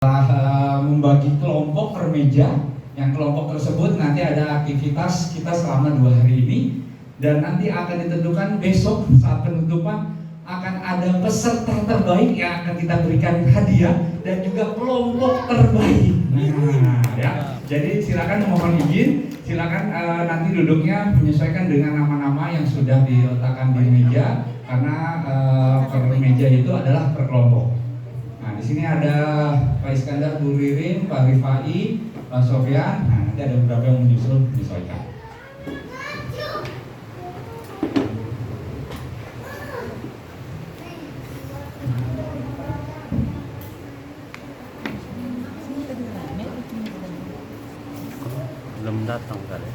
Membagi kelompok per meja. Yang kelompok tersebut nanti ada aktivitas kita selama 2 hari ini, dan nanti akan ditentukan besok saat penutupan akan ada peserta terbaik yang akan kita berikan hadiah dan juga kelompok terbaik. Nah, ya. Jadi silakan, mohon izin, silakan nanti duduknya menyesuaikan dengan nama-nama yang sudah diletakkan di meja, karena per meja itu adalah per kelompok. Nah, di sini ada Pak Iskandar, Bu Ririn, Pak Rifai, Pak Sofyan. Nah, nanti ada beberapa yang menyusul menyesuaikan. Belum datang kali.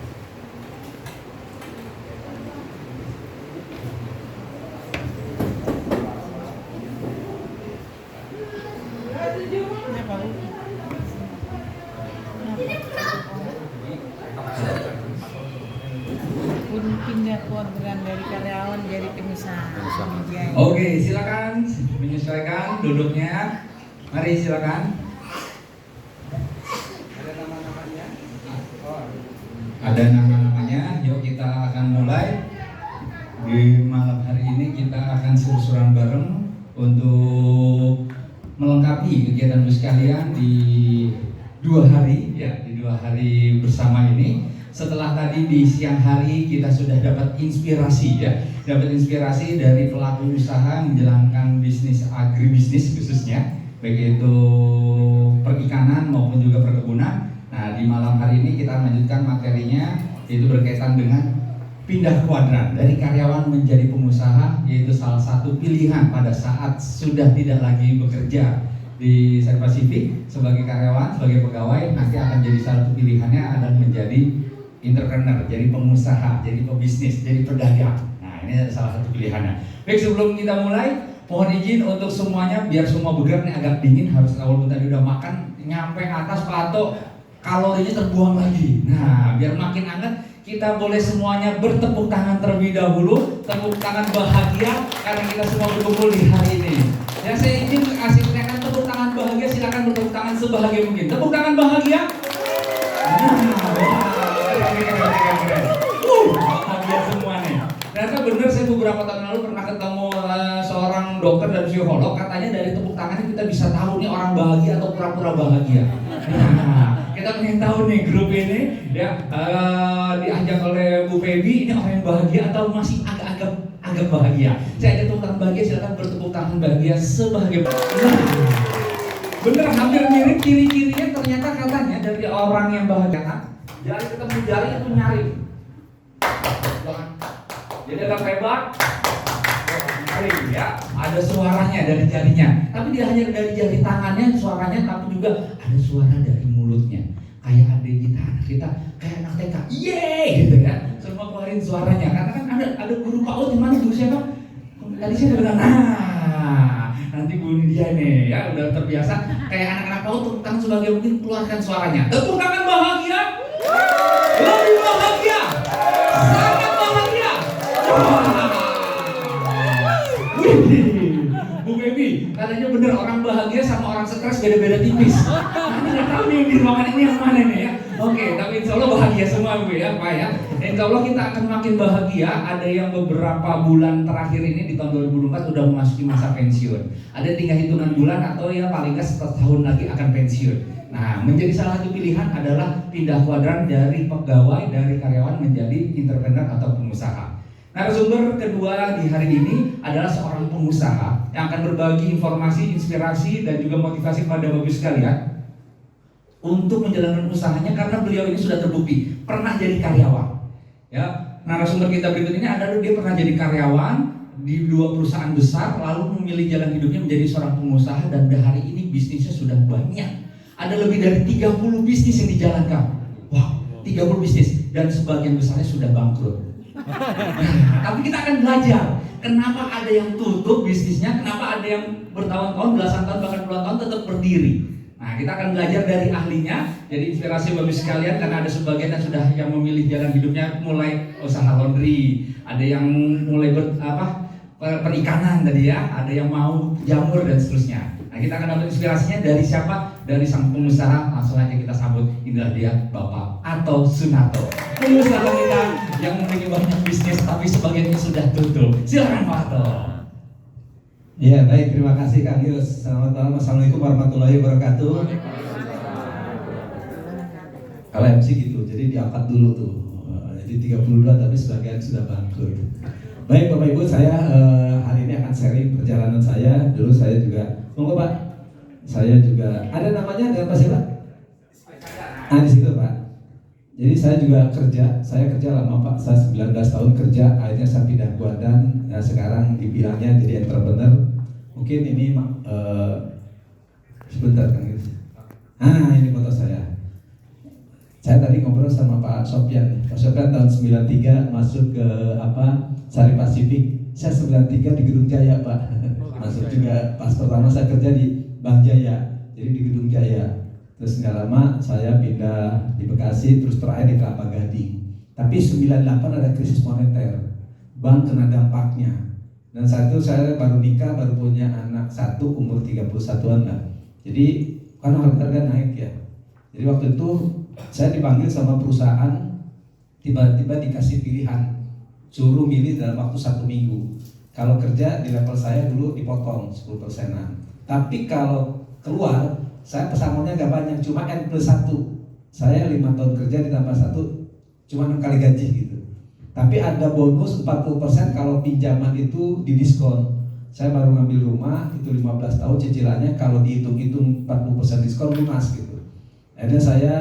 Pindah orderan dari karyawan jadi pengusaha. Oke, silakan menyesuaikan duduknya. Mari silakan. Ada nama-namanya? Ada nama-namanya. Yuk kita akan mulai. Di malam hari ini kita akan seru-seruan bareng untuk melengkapi kegiatan sekalian di 2 hari ya, di 2 hari bersama ini. Setelah tadi di siang hari kita sudah dapat inspirasi ya, dapat inspirasi dari pelaku usaha menjalankan bisnis agribisnis khususnya, baik itu perikanan maupun juga perkebunan. Nah, di malam hari ini kita melanjutkan materinya, yaitu berkaitan dengan pindah kuadran dari karyawan menjadi pengusaha, yaitu salah satu pilihan pada saat sudah tidak lagi bekerja di Seri Pasifik sebagai karyawan, sebagai pegawai. Nanti akan jadi salah satu pilihannya adalah menjadi entrepreneur, jadi pengusaha, jadi pebisnis, jadi pedagang. Nah, ini adalah salah satu pilihannya. Baik, sebelum kita mulai, mohon izin untuk semuanya, biar semua bergerak. Ini agak dingin, harus walaupun tadi udah makan, nyampe atas patok kalorinya terbuang lagi. Nah, biar makin hangat, kita boleh semuanya bertepuk tangan terlebih dahulu, tepuk tangan bahagia karena kita semua berkumpul di hari ini. Yang saya izin kasih teriakan tepuk tangan bahagia, silakan bertepuk tangan sebahagia mungkin. Tepuk tangan bahagia. Bahagia semua nih. Ternyata benar, saya beberapa tahun lalu pernah ketemu seorang dokter dan psikolog, katanya dari tepuk tangannya kita bisa tahu nih orang bahagia atau pura-pura bahagia. Nah, kita pengen tahu nih grup ini ya, diajak oleh Bu Febi, ini orang yang bahagia atau masih agak bahagia. Saya ada tepuk tangan bahagia, silakan bertepuk tangan bahagia sebahagia. Bener, hampir mirip ciri-cirinya. Ternyata katanya dari orang yang bahagia, jari ketemu jari itu nyari. Jadi agak lebar, nyari ya. Ada suaranya dari jarinya. Tapi dia hanya dari jari tangannya suaranya, tapi juga ada suara dari mulutnya. Kayak adik kita, kayak anak TK, yeay gitu kan. Semua keluarin suaranya. Karena kan ada guru PAUD yang mana, guru siapa? Tadi saya udah bilang, nanti Bu Nidia nih ya, udah terbiasa kayak anak-anak PAUD, tepuk tangan sebagai mungkin keluarkan suaranya. Tepuk tangan bahagia, lebih bahagia, sangat bahagia. Bu Baby, katanya bener orang bahagia sama orang stres beda-beda tipis. Nanti nggak tahu nih di ruangan ini yang mana nih ya. Oke, tapi insya Allah bahagia semua Bu ya, Pak ya. Insya Allah kita akan makin bahagia. Ada yang beberapa bulan terakhir ini di tahun 2024 udah memasuki masa pensiun. Ada tinggal hitungan bulan atau ya paling nggak setahun lagi akan pensiun. Nah, menjadi salah satu pilihan adalah pindah kuadran dari pegawai, dari karyawan menjadi entrepreneur atau pengusaha. Narasumber kedua di hari ini adalah seorang pengusaha yang akan berbagi informasi, inspirasi, dan juga motivasi kepada Bapak sekalian untuk menjalankan usahanya, karena beliau ini sudah terbukti pernah jadi karyawan. Ya, narasumber kita berikut ini adalah dia pernah jadi karyawan di 2 perusahaan besar, lalu memilih jalan hidupnya menjadi seorang pengusaha, dan hari ini bisnisnya sudah banyak. Ada lebih dari 30 bisnis yang dijalankan. Wow, 30 bisnis, dan sebagian besarnya sudah bangkrut. Tapi kita akan belajar kenapa ada yang tutup bisnisnya, kenapa ada yang bertahun-tahun, belasan tahun, bahkan puluhan tahun tetap berdiri. Nah, kita akan belajar dari ahlinya. Jadi inspirasi bagi sekalian, karena ada sebagian yang sudah yang memilih jalan hidupnya mulai usaha laundry, ada yang mulai perikanan tadi ya, ada yang mau jamur dan seterusnya. Nah, kita akan dapat inspirasinya dari siapa? dari sang pengusaha, langsung aja kita sambut. Inilah dia Bapak Ato Sunarto, pengusaha kita yang memiliki banyak bisnis tapi sebagiannya sudah tutup. Silakan Pak Ato. Ya baik, terima kasih Kang Yus. Selamat malam, Assalamualaikum warahmatullahi wabarakatuh. Kalau MC gitu, jadi diangkat dulu tuh. Jadi 32 tapi sebagian sudah bangkrut. Baik Bapak Ibu, saya hari ini akan sharing perjalanan saya. Dulu saya juga, monggo Pak. Saya juga ada namanya, ada apa sih Pak? Di situ Pak. Jadi saya juga saya kerja lama Pak. Saya 19 tahun kerja, akhirnya saya pindah Kuantan. Nah, sekarang dibilangnya jadi entrepreneur. Mungkin ini sebentar Kang Yus. Ini foto saya. Saya tadi ngobrol sama Pak Sopyan. Pak Sopyan tahun 93 masuk ke Sari Pasifik. Saya 93 di Gedung Jaya Pak. Masuk juga pas pertama saya kerja di Bank Jaya. Jadi di Gedung Jaya. Terus nggak lama saya pindah di Bekasi, terus terakhir di Kelapa Gading. Tapi 98 ada krisis moneter. Bank kena dampaknya. Dan saat itu saya baru nikah, baru punya anak satu, umur 31-an lah. Jadi kan harga naik ya. Jadi waktu itu saya dipanggil sama perusahaan, tiba-tiba dikasih pilihan, suruh milih dalam waktu 1 minggu. Kalau kerja di level saya dulu dipotong 10%-an. Tapi kalau keluar, saya pesangonnya gak banyak, cuma N+1. Saya 5 tahun kerja ditambah 1, cuma 6 kali gaji gitu. Tapi ada bonus 40% kalau pinjaman itu didiskon. Saya baru ngambil rumah, itu 15 tahun cicilannya, kalau dihitung-hitung 40% diskon lunas gitu. Akhirnya saya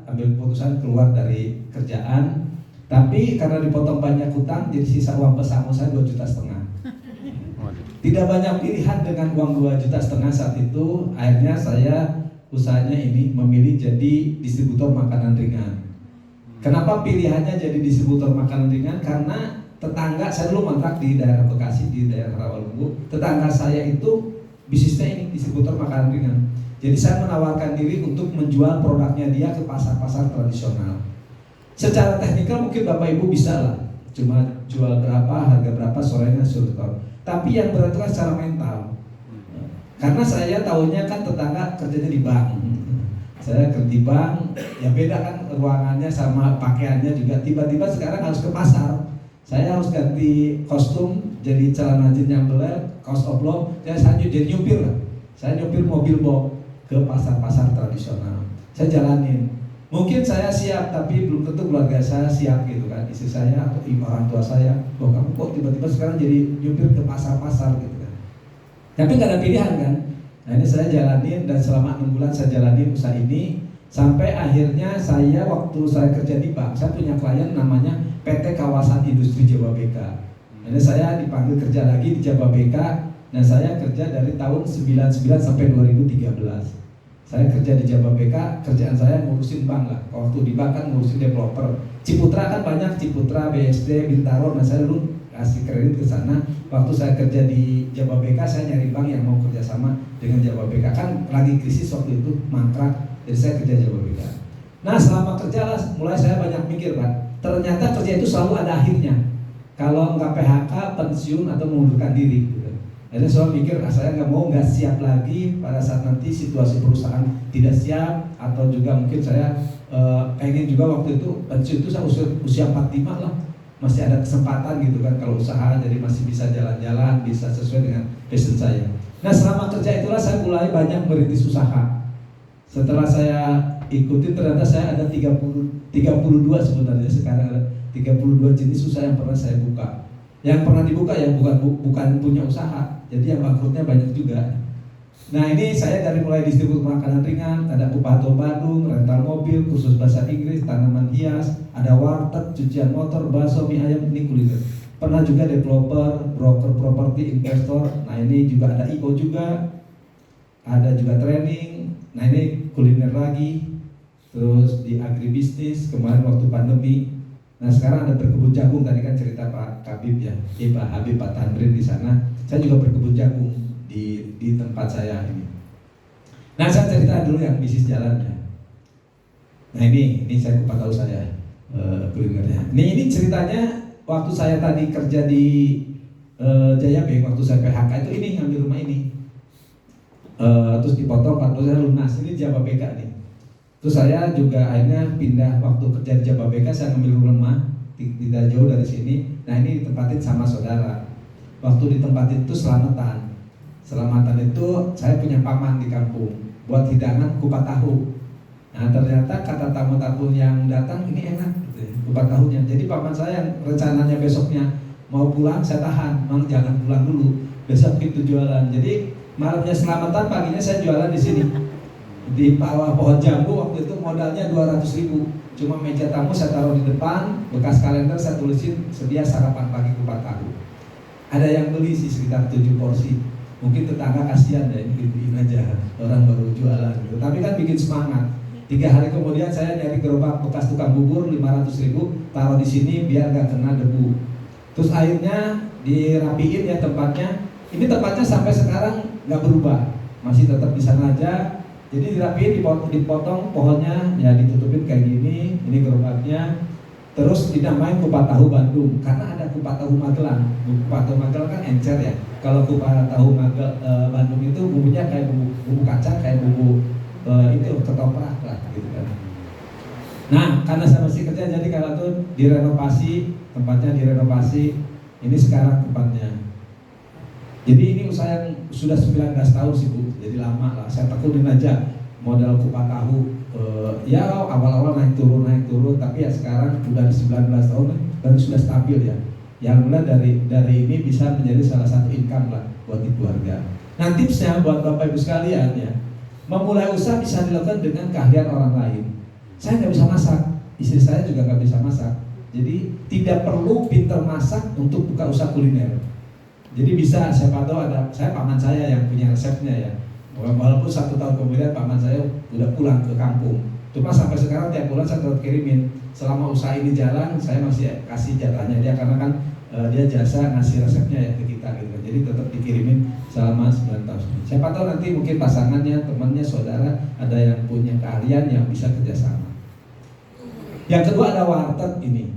ambil keputusan keluar dari kerjaan, tapi karena dipotong banyak hutang, jadi sisa uang pesangon saya 2,5 juta. Tidak banyak pilihan dengan uang 2,5 juta saat itu. Akhirnya saya usahanya ini memilih jadi distributor makanan ringan. Kenapa pilihannya jadi distributor makanan ringan? Karena tetangga saya dulu kontrak di daerah Bekasi, di daerah Rawalumbu. Tetangga saya itu bisnisnya ini distributor makanan ringan. Jadi saya menawarkan diri untuk menjual produknya dia ke pasar-pasar tradisional. Secara teknikal mungkin Bapak Ibu bisa lah, cuma jual berapa, harga berapa, sorenya suruh tahu. Tapi yang berat itu kan secara mental. Karena saya tahunya kan tetangga kerjanya di bank. Saya kerja di bank, ya beda kan ruangannya sama pakaiannya juga. Tiba-tiba sekarang harus ke pasar. Saya harus ganti kostum, jadi celana jeans yang belet, kaos oblong, saya jadi nyupir lah. Saya nyupir mobil box ke pasar-pasar tradisional. Saya jalanin. Mungkin saya siap, tapi belum tentu keluarga saya siap gitu kan. Istri saya atau orang tua saya, kamu kok tiba-tiba sekarang jadi nyupir ke pasar-pasar gitu kan. Tapi nggak ada pilihan kan. Nah ini saya jalanin dan selama 6 bulan saya jalanin usaha ini. Sampai akhirnya saya waktu saya kerja di bank, saya punya klien namanya PT Kawasan Industri Jababeka. Ini saya dipanggil kerja lagi di Jababeka. Nah saya kerja dari tahun 99 sampai 2013. Saya kerja di Jababeka, kerjaan saya ngurusin bank lah. Waktu di bank kan ngurusin developer. Ciputra kan banyak, Ciputra, BSD, Bintaro. Nah saya dulu kasih kredit ke sana. Waktu saya kerja di Jababeka, saya nyari bank yang mau kerjasama dengan Jababeka. Kan lagi krisis waktu itu, mangkrak. Jadi saya kerja Jababeka. Nah selama kerja lah, mulai saya banyak mikir Pak. Ternyata kerja itu selalu ada akhirnya. Kalau nggak PHK, pensiun atau mengundurkan diri. Jadi saya mikir, saya nggak siap lagi pada saat nanti situasi perusahaan tidak siap, atau juga mungkin saya pengen juga waktu itu pensiun itu saya usia 45 lah, masih ada kesempatan gitu kan kalau usaha, jadi masih bisa jalan-jalan, bisa sesuai dengan passion saya. Nah selama kerja itulah saya mulai banyak merintis usaha. Setelah saya ikuti ternyata saya ada 32 sebenarnya sekarang ada 32 jenis usaha yang pernah saya buka. Yang pernah dibuka ya bukan punya usaha, jadi yang bangkrutnya banyak juga. Nah ini saya dari mulai distributor makanan ringan, ada Kupato Bandung, rental mobil, kursus bahasa Inggris, tanaman hias, ada warteg, cucian motor, bakso, mie ayam, ini kuliner. Pernah juga developer, broker properti, investor. Nah ini juga ada IO juga, ada juga training. Nah ini kuliner lagi, terus di agribisnis kemarin waktu pandemi. Nah sekarang ada berkebun jagung, tadi kan cerita Pak Kabib ya, Pak Habib, Pak Tandrin di sana. Saya juga berkebun jagung di tempat saya ini. Nah saya cerita dulu yang bisnis jalan ya. Nah ini saya kupat tahu saya kulinernya. Ini ceritanya waktu saya tadi kerja di Jaya Bank, waktu saya PHK itu ini ngambil rumah ini. terus dipotong 40 saya lunas. Ini Jababeka nih. Terus saya juga akhirnya pindah waktu kerja di Jababeka, saya ngambil rumah tidak jauh dari sini. Nah ini ditempatin sama saudara. Waktu ditempatin itu selamatan. Selamatan itu saya punya paman di kampung buat hidangan kupat tahu. Nah ternyata kata tamu-tamu yang datang ini enak gitu ya, kupat tahunya. Jadi paman saya yang rencananya besoknya mau pulang, saya tahan, mang jangan pulang dulu, besok itu jualan. Jadi malamnya selamatan, paginya saya jualan di sini di bawah pohon jambu. Waktu itu modalnya 200.000, cuma meja tamu saya taruh di depan, bekas kalender saya tulisin sedia sarapan pagi kupat tahu. Ada yang beli sih sekitar 7 porsi. Mungkin tetangga kasihan deh, ini aja orang baru jualan gitu. Tapi kan bikin semangat. 3 hari kemudian saya nyari gerobak bekas tukang bubur 500.000, taruh di sini biar nggak kena debu. Terus akhirnya dirapiin ya tempatnya. Ini tempatnya sampai sekarang nggak berubah, masih tetap di sana aja. Jadi dirapiin, dipotong pohonnya, ya ditutupin kayak gini. Ini gerobaknya. Terus dinamain kupat tahu Bandung karena ada kupat tahu Magelang. Kupat tahu Magelang kan encer ya. Kalau kupat tahu Bandung itu bumbunya kayak bumbu kacang, kayak bumbu itu ketoprak lah gitu kan. Nah karena saya masih kerja, jadi kalau tuh direnovasi, tempatnya direnovasi. Ini sekarang tempatnya. Jadi ini usaha yang sudah 19 tahun sih Bu. Jadi lama lah. Saya tekunin aja modal kupat tahu. Ya awal-awal naik turun, tapi ya sekarang udah 19 tahun dan sudah stabil ya. Yang mulai dari ini bisa menjadi salah satu income lah buat di keluarga. Nah tipsnya buat Bapak Ibu sekalian ya, memulai usaha bisa dilakukan dengan keahlian orang lain. Saya nggak bisa masak, istri saya juga nggak bisa masak. Jadi tidak perlu pintar masak untuk buka usaha kuliner. Jadi bisa, siapa tahu ada, saya paman saya yang punya resepnya ya. Walaupun 1 tahun kemudian paman saya udah pulang ke kampung. Cuma sampai sekarang tiap bulan saya tetap kirimin. Selama usaha ini jalan, saya masih kasih jatahnya dia karena kan dia jasa ngasih resepnya ya ke kita gitu. Jadi tetap dikirimin selama 9 tahun. Siapa tahu nanti mungkin pasangannya, temannya, saudara ada yang punya keahlian yang bisa kerjasama. Yang kedua ada warteg ini.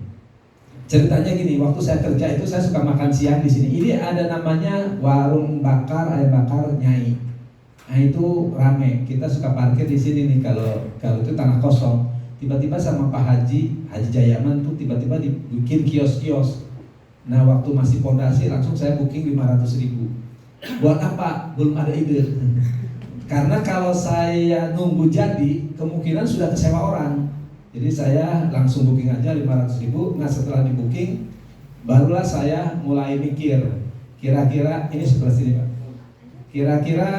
Ceritanya gini, waktu saya kerja itu saya suka makan siang di sini. Ini ada namanya warung bakar ayam bakar Nyai. Nah itu rame, kita suka parkir di sini nih kalau itu tanah kosong. Tiba-tiba sama Pak Haji Jayaman tuh tiba-tiba dibikin kios-kios. Nah waktu masih pondasi langsung saya booking 500.000. Buat apa? Belum ada ide. Karena kalau saya nunggu jadi kemungkinan sudah kesewa orang. Jadi saya langsung booking aja 500.000. Nah setelah di booking barulah saya mulai mikir kira-kira ini sebelah sini Pak. Kira-kira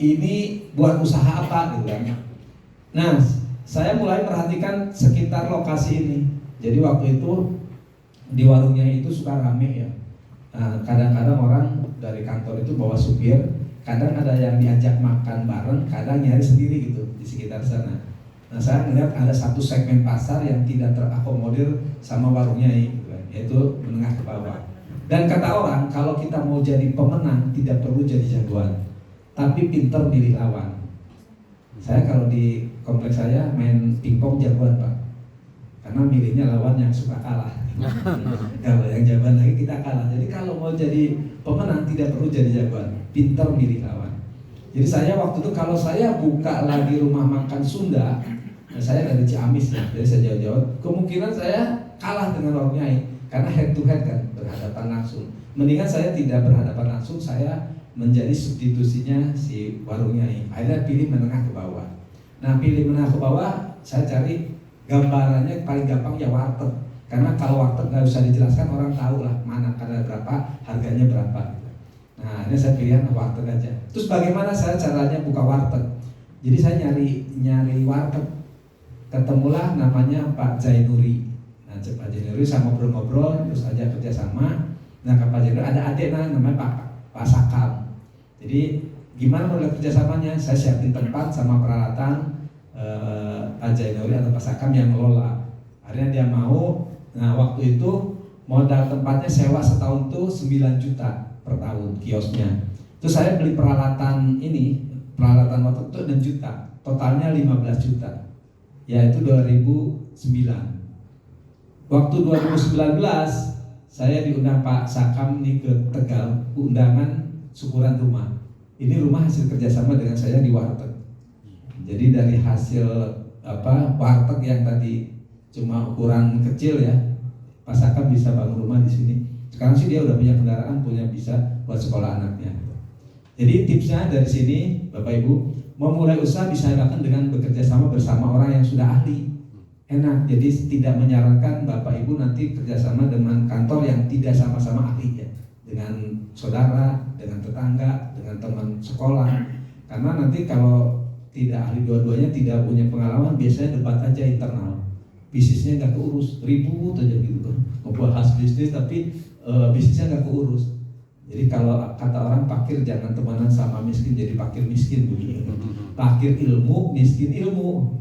ini buat usaha apa gitu kan. Nah saya mulai perhatikan sekitar lokasi ini. Jadi waktu itu di warungnya itu suka rame ya. Nah, kadang-kadang orang dari kantor itu bawa supir, kadang ada yang diajak makan bareng, kadang nyari sendiri gitu di sekitar sana. Nah saya melihat ada satu segmen pasar yang tidak terakomodir sama warungnya ini, gitu kan, yaitu menengah ke bawah. Dan kata orang kalau kita mau jadi pemenang tidak perlu jadi jagoan, tapi pinter milih lawan. Saya kalau di kompleks saya main pingpong jagoan Pak, karena milihnya lawan yang suka kalah. Kalau yang jagoan lagi kita kalah. Jadi kalau mau jadi pemenang tidak perlu jadi jagoan, pinter milih lawan. Jadi saya waktu itu kalau saya buka lagi rumah makan Sunda, saya dari Ciamis ya, jadi saya jauh-jauh, kemungkinan saya kalah dengan warung Nyai karena head to head kan, berhadapan langsung. Mendingan saya tidak berhadapan langsung, saya menjadi substitusinya si warung Nyai. Akhirnya pilih menengah ke bawah. Nah pilih menengah ke bawah, saya cari gambarannya paling gampang ya warteg. Karena kalau warteg nggak bisa dijelaskan, orang tahu lah mana kadar berapa, harganya berapa. Nah ini saya pilih warteg aja. Terus bagaimana saya caranya buka warteg? Jadi saya nyari warteg. Ketemulah namanya Pak Zainuri. Nah Pak Zainuri sama ngobrol-ngobrol, terus aja kerjasama. Nah Pak Zainuri ada adik namanya Pak Sakam. Jadi gimana model kerjasamanya? Saya siapin tempat sama peralatan, Pak Zainuri atau Pak Sakam yang ngelola. Akhirnya dia mau. Nah waktu itu modal tempatnya sewa setahun tuh 9 juta per tahun kiosnya. Terus saya beli peralatan waktu itu 6 juta, totalnya 15 juta. Yaitu 2009. Waktu 2019 saya diundang Pak Sakam nih ke Tegal, undangan syukuran rumah. Ini rumah hasil kerjasama dengan saya di warteg. Jadi dari hasil warteg yang tadi cuma ukuran kecil ya, Pak Saka bisa bangun rumah di sini. Sekarang sih dia udah punya kendaraan, punya bisa buat sekolah anaknya. Jadi tipsnya dari sini, Bapak Ibu, memulai usaha bisa dilakukan dengan bekerja sama bersama orang yang sudah ahli. Enak, jadi tidak menyarankan Bapak Ibu nanti kerjasama dengan kantor yang tidak sama-sama ahli ya, dengan saudara, dengan tetangga, dengan teman sekolah. Karena nanti kalau tidak ahli dua-duanya, tidak punya pengalaman, biasanya debat aja internal. Bisnisnya nggak keurus, ribut aja gitu kan. Membahas bisnis tapi bisnisnya nggak keurus. Jadi kalau kata orang pakir jangan temenan sama miskin, jadi pakir miskin gitu. Pakir ilmu, miskin ilmu.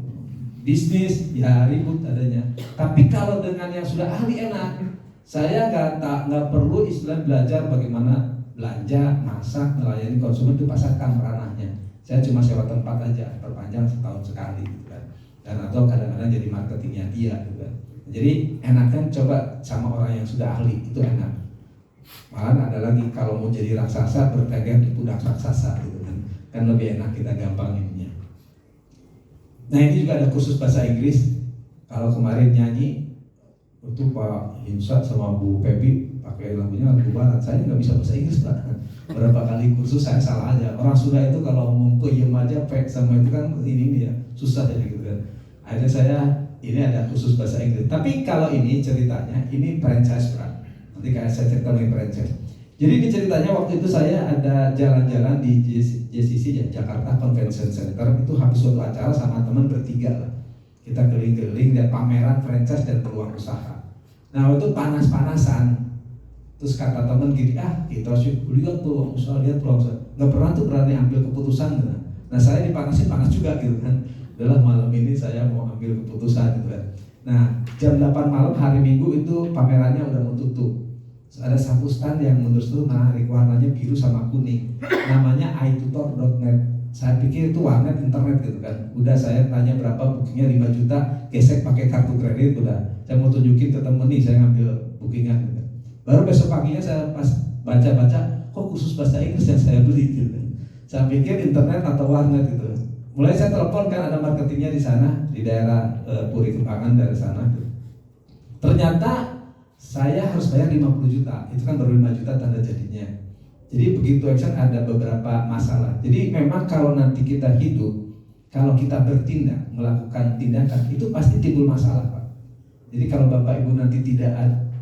Bisnis ya ribut adanya. Tapi kalau dengan yang sudah ahli enak. Saya nggak perlu istilah belajar bagaimana belanja, masak, melayani konsumen itu pasarkan ranahnya. Saya cuma sewa tempat aja, perpanjang setahun sekali gitu kan. Dan atau kadang-kadang jadi marketingnya dia gitu kan. Jadi enakan coba sama orang yang sudah ahli, itu enak. Malah ada lagi kalau mau jadi raksasa berpegang di pundak raksasa gitu kan lebih enak, kita gampang ininya. Nah ini juga ada kursus bahasa Inggris. Kalau kemarin nyanyi itu Pak Hinsa sama Bu Pepi pakai lagunya lagu barat, saya nggak bisa bahasa Inggris Pak. Berapa kali kursus saya salah aja. Orang Sunda itu kalau mau peyem aja pek sama itu kan ini dia susah ya gitu kan. Akhirnya saya ini ada kursus bahasa Inggris. Tapi kalau ini ceritanya ini franchise Pak. Nanti kayak saya cerita mengenai franchise. Jadi di ceritanya waktu itu saya ada jalan-jalan di JCC ya, Jakarta Convention Center. Itu habis suatu acara sama teman bertiga lah. Kita keliling-keliling lihat pameran franchise dan peluang usaha. Nah itu panas-panasan. Terus kata teman gini, kita sih lihat peluang usaha, lihat peluang usaha. Nggak pernah tuh berani ambil keputusan gitu. Nah saya dipanasin panas juga gitu kan. Adalah malam ini saya mau ambil keputusan gitu kan. Nah jam 8 malam hari Minggu itu pamerannya udah mau tutup. Ada satu stand yang menurut saya menarik, warnanya biru sama kuning, namanya itutor.net. Saya pikir itu warnet internet gitu kan. Udah saya tanya berapa, bookingnya 5 juta, gesek pakai kartu kredit, udah saya mau tunjukin ke temen nih saya ngambil bookingan gitu. Baru besok paginya saya pas baca-baca, kok khusus bahasa Inggris yang saya beli gitu kan. Saya pikir internet atau warnet gitu. Mulai saya telepon kan ada marketingnya di sana, di daerah Puri Kembangan dari sana gitu. Ternyata saya harus bayar 50 juta, itu kan baru 5 juta tanda jadinya. Jadi begitu action ada beberapa masalah. Jadi memang kalau nanti kita hidup, kalau kita bertindak, melakukan tindakan, itu pasti timbul masalah Pak. Jadi kalau Bapak Ibu nanti tidak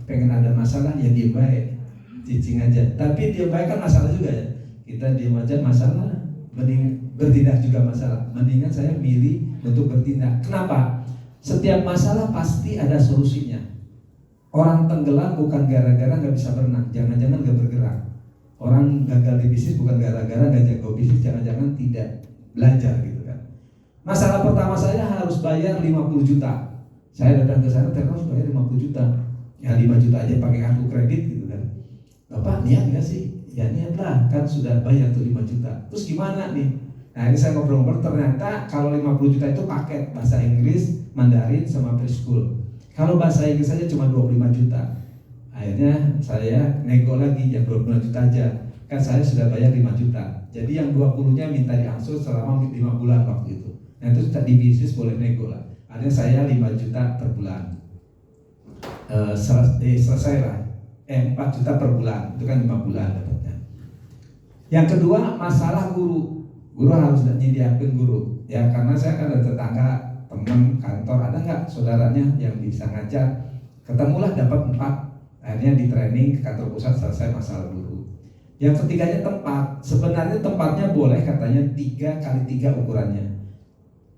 pengen ada masalah, ya diam baik, cicing aja. Tapi diam baik kan masalah juga ya. Kita diam aja masalah, mending bertindak juga masalah. Mendingan saya milih untuk bertindak. Kenapa? Setiap masalah pasti ada solusinya. Orang tenggelam bukan gara-gara nggak bisa berenang, jangan-jangan nggak bergerak. Orang gagal di bisnis bukan gara-gara nggak jago bisnis, jangan-jangan tidak belajar gitu kan. Masalah pertama saya harus bayar 50 juta. Saya datang ke sana terus bayar 50 juta. Ya 5 juta aja pakai kartu kredit gitu kan. Bapak niat nggak sih? Ya niat lah, kan sudah bayar tuh 5 juta. Terus gimana nih? Nah ini saya ngobrol-ngobrol, ternyata kalau 50 juta itu paket bahasa Inggris, Mandarin sama preschool. Kalau bahasa Inggris saja cuma 25 juta. Akhirnya saya nego lagi yang 25 juta aja. Kan saya sudah bayar 5 juta. Jadi yang 20-nya minta diangsur selama 5 bulan waktu itu. Nah itu di bisnis boleh nego lah. Akhirnya saya 5 juta per bulan. Selesai lah. 4 juta per bulan. Itu kan 5 bulan dapatnya. Yang kedua masalah guru. Guru harus nyediakan guru. Ya karena saya kan ada tetangga, teman kantor, ada nggak saudaranya yang bisa ngajar, ketemulah dapat 4, akhirnya di training ke kantor pusat, selesai masalah guru. Yang ketiganya tempat, sebenarnya tempatnya boleh katanya 3x3 ukurannya,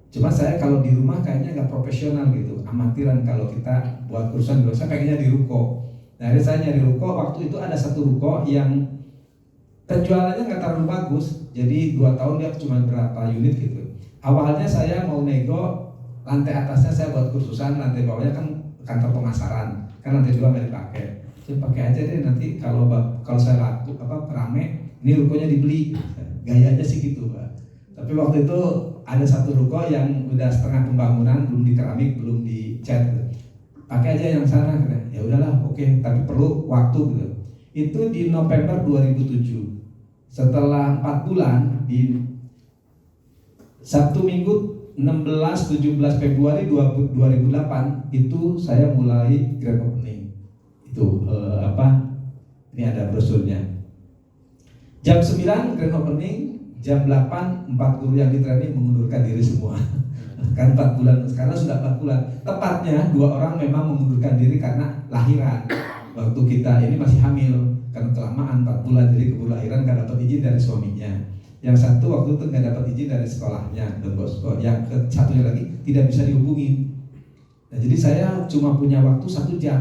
cuma saya kalau di rumah kayaknya nggak profesional gitu, amatiran kalau kita buat kursusan dulu, saya pengennya di ruko. Nah akhirnya saya nyari ruko, waktu itu ada satu ruko yang penjualannya nggak terlalu bagus, jadi 2 tahun dia cuma berapa unit gitu. Awalnya saya mau nego, lantai atasnya saya buat kursusan, lantai bawahnya kan kantor pemasaran, kan lantai 2 nggak dipakai. Saya pakai aja deh nanti kalau saya laku rame, ini rukonya dibeli, gayanya sih gitu Pak. Tapi waktu itu ada satu ruko yang udah setengah pembangunan, belum dikeramik, belum dicat, gitu. Pakai aja yang sana, gitu. Ya udahlah, oke, tapi perlu waktu gitu. Itu di November 2007. Setelah 4 bulan di Sabtu Minggu 16-17 Februari 2008 itu saya mulai grand opening. Itu ini ada brosurnya. Jam 9 grand opening, jam 8 4 guru yang di training mengundurkan diri semua. Kan 4 bulan, sekarang sudah 4 bulan. Tepatnya 2 orang memang mengundurkan diri karena lahiran. Waktu kita ini masih hamil, karena kelamaan 4 bulan, jadi keburu lahiran gak dapat izin dari suaminya. Yang satu waktu itu gak dapat izin dari sekolahnya, dan bosku. Yang satunya lagi tidak bisa dihubungi. Nah, jadi saya cuma punya waktu 1 jam.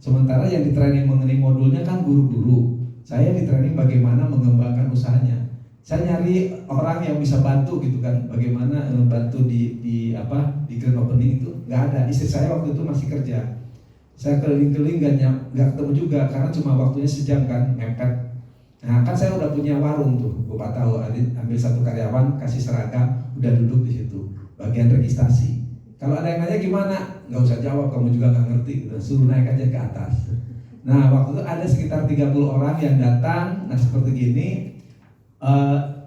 Sementara yang di training mengenai modulnya kan guru-guru. Saya di training bagaimana mengembangkan usahanya. Saya nyari orang yang bisa bantu gitu kan, bagaimana bantu di grand opening itu nggak ada. Istri saya waktu itu masih kerja. Saya keliling-keliling nggak ketemu juga karena cuma waktunya sejam kan, mepet. Nah kan saya udah punya warung tuh, Bapak tahu, ambil 1 karyawan, kasih seragam, udah duduk di situ, bagian registrasi. Kalau ada yang nanya gimana, nggak usah jawab, kamu juga nggak ngerti, gitu. Suruh naik aja ke atas. Nah waktu itu ada sekitar 30 orang yang datang, nah seperti gini.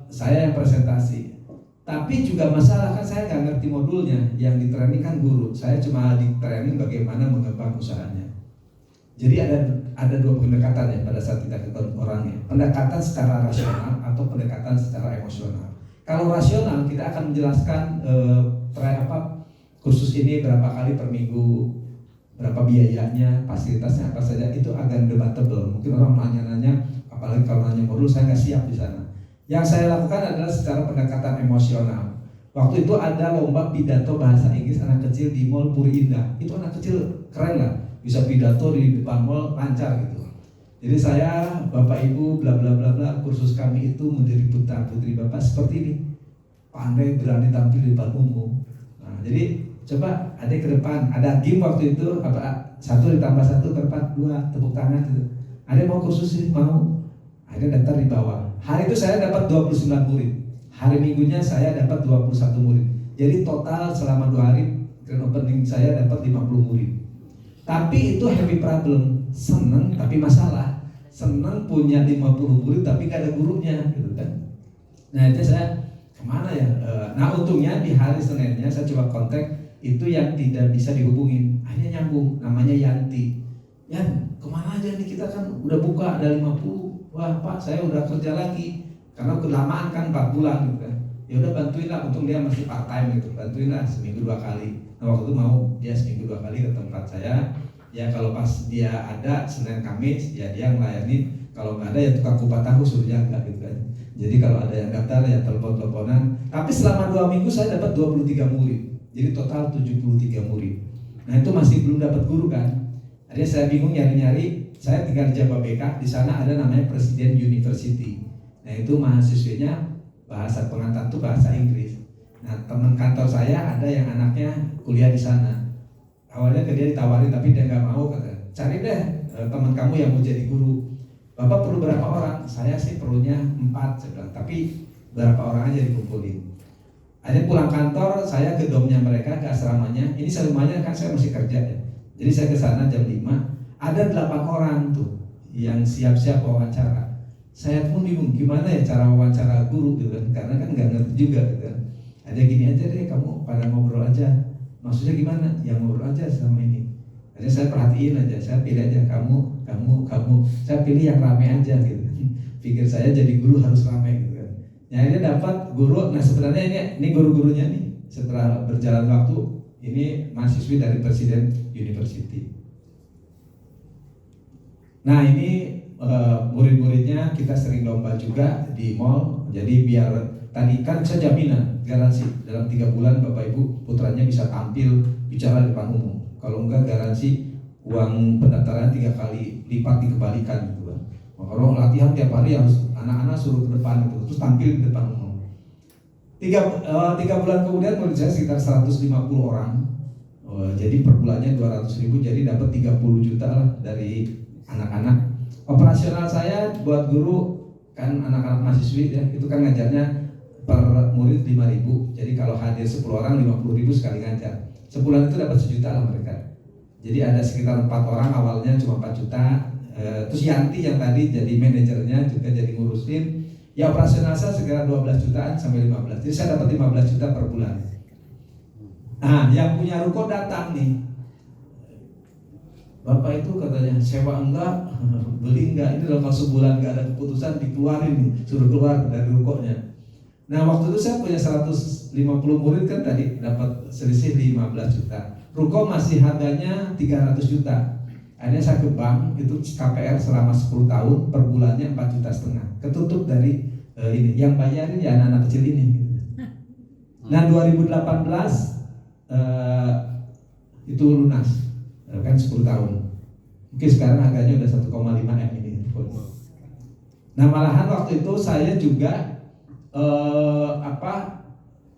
Saya yang presentasi, tapi juga masalah kan saya nggak ngerti modulnya. Yang di training kan guru, saya cuma di training bagaimana mengembang usahanya. Jadi ada 2 pendekatan ya pada saat kita ketemu orangnya, pendekatan secara rasional atau pendekatan secara emosional. Kalau rasional kita akan menjelaskan kursus ini berapa kali per minggu, berapa biayanya, fasilitasnya apa saja, itu agak debatable. Mungkin orang nanya-nanya, apalagi kalau nanya modul, saya nggak siap di sana. Yang saya lakukan adalah secara pendekatan emosional. Waktu itu ada lomba pidato bahasa Inggris anak kecil di Mall Puri Indah. Itu anak kecil keren lah, bisa pidato di depan mall lancar gitu. Jadi saya, Bapak Ibu, bla bla bla bla, kursus kami itu menjadi putra putri Bapak seperti ini, pandai berani tampil di depan umum. Nah, jadi coba adik ke depan, ada game waktu itu 1 ditambah 1 berapa 2, tepuk tangan gitu. Ada mau kursus ini mau? Ada daftar di bawah. Hari itu saya dapat 29 murid. Hari minggunya saya dapat 21 murid. Jadi total selama 2 hari grand opening saya dapat 50 murid. Tapi itu happy problem, seneng tapi masalah. Seneng punya 50 murid tapi gak ada gurunya gitu kan. Nah itu saya kemana ya? Nah untungnya di hari Seninnya saya coba kontak itu yang tidak bisa dihubungin. Akhirnya nyambung, namanya Yanti. Yan, kemana aja nih, kita kan udah buka ada 50. Wah Pak, saya udah kerja lagi karena kelamaan kan 4 bulan gitu kan. Ya udah bantuin lah, untung dia masih part time gitu, bantuin lah seminggu 2 kali. Nah waktu itu mau dia seminggu 2 kali ke tempat saya. Ya kalau pas dia ada Senin Kamis, ya dia melayani. Kalau nggak ada ya tukang kupat tahu suruh jaga gitu kan. Jadi kalau ada yang daftar ya telepon-teleponan. Tapi selama 2 minggu saya dapat 23 murid. Jadi total 73 murid. Nah itu masih belum dapat guru kan. Akhirnya saya bingung nyari-nyari. Saya tinggal di Jababeka, di sana ada namanya Presiden University. Nah itu mahasiswinya bahasa pengantar itu bahasa Inggris. Nah teman kantor saya ada yang anaknya kuliah di sana. Awalnya ke dia ditawarin tapi dia nggak mau, kata cari deh teman kamu yang mau jadi guru. Bapak perlu berapa orang? Saya sih perlunya 4, saya bilang. Tapi berapa orang aja dikumpulin. Akhirnya pulang kantor, saya ke domnya mereka, ke asramanya. Ini semuanya kan saya masih kerja ya. Jadi saya ke sana jam 5. Ada 8 orang tuh yang siap-siap wawancara. Saya pun bingung gimana ya cara wawancara guru gitu kan, karena kan nggak ngerti juga gitu kan. Ada gini aja deh, kamu pada ngobrol aja. Maksudnya gimana? Ya ngobrol aja sama ini. Akhirnya saya perhatiin aja, saya pilih aja kamu. Saya pilih yang rame aja gitu. Pikir saya jadi guru harus rame gitu kan. Ya ini dapat guru. Nah sebenarnya ini guru-gurunya nih. Setelah berjalan waktu, ini mahasiswi dari Presiden University. Nah ini murid-muridnya kita sering lomba juga di mall. Jadi biar tadi kan saya jaminan garansi dalam 3 bulan Bapak Ibu putranya bisa tampil bicara di depan umum. Kalau enggak garansi uang pendaftaran 3 kali lipat dikembalikan gitu kan. Kalau latihan tiap hari harus anak-anak suruh ke depan gitu, terus tampil di depan umum. 3 bulan kemudian murid saya sekitar 150 orang. Jadi per bulannya 200.000, jadi dapat 30 juta lah dari anak-anak. Operasional saya buat guru kan anak-anak mahasiswi ya, itu kan ngajarnya per murid 5.000. Jadi kalau hadir 10 orang 50.000 sekali ngajar. Sebulan itu dapat 1 juta lah mereka. Jadi ada sekitar 4 orang awalnya cuma 4 juta. Terus Yanti yang tadi jadi manajernya juga jadi ngurusin. Ya operasional saya sekitar 12 jutaan sampai 15. Jadi saya dapat 15 juta per bulan. Nah, yang punya ruko datang nih. Bapak itu katanya sewa enggak, beli enggak. Ini kalau sebulan enggak ada keputusan dikeluarin nih, suruh keluar dari rukonya. Nah, waktu itu saya punya 150 murid kan tadi dapat selisih 15 juta. Ruko masih harganya 300 juta. Akhirnya saya ke bank, itu KPR selama 10 tahun, per bulannya 4,5 juta. Ketutup dari ini, yang bayarin ya anak-anak kecil ini gitu. Nah 2018 itu lunas, kan 10 tahun. Mungkin sekarang harganya udah 1,5 M ini. Nah malahan waktu itu saya juga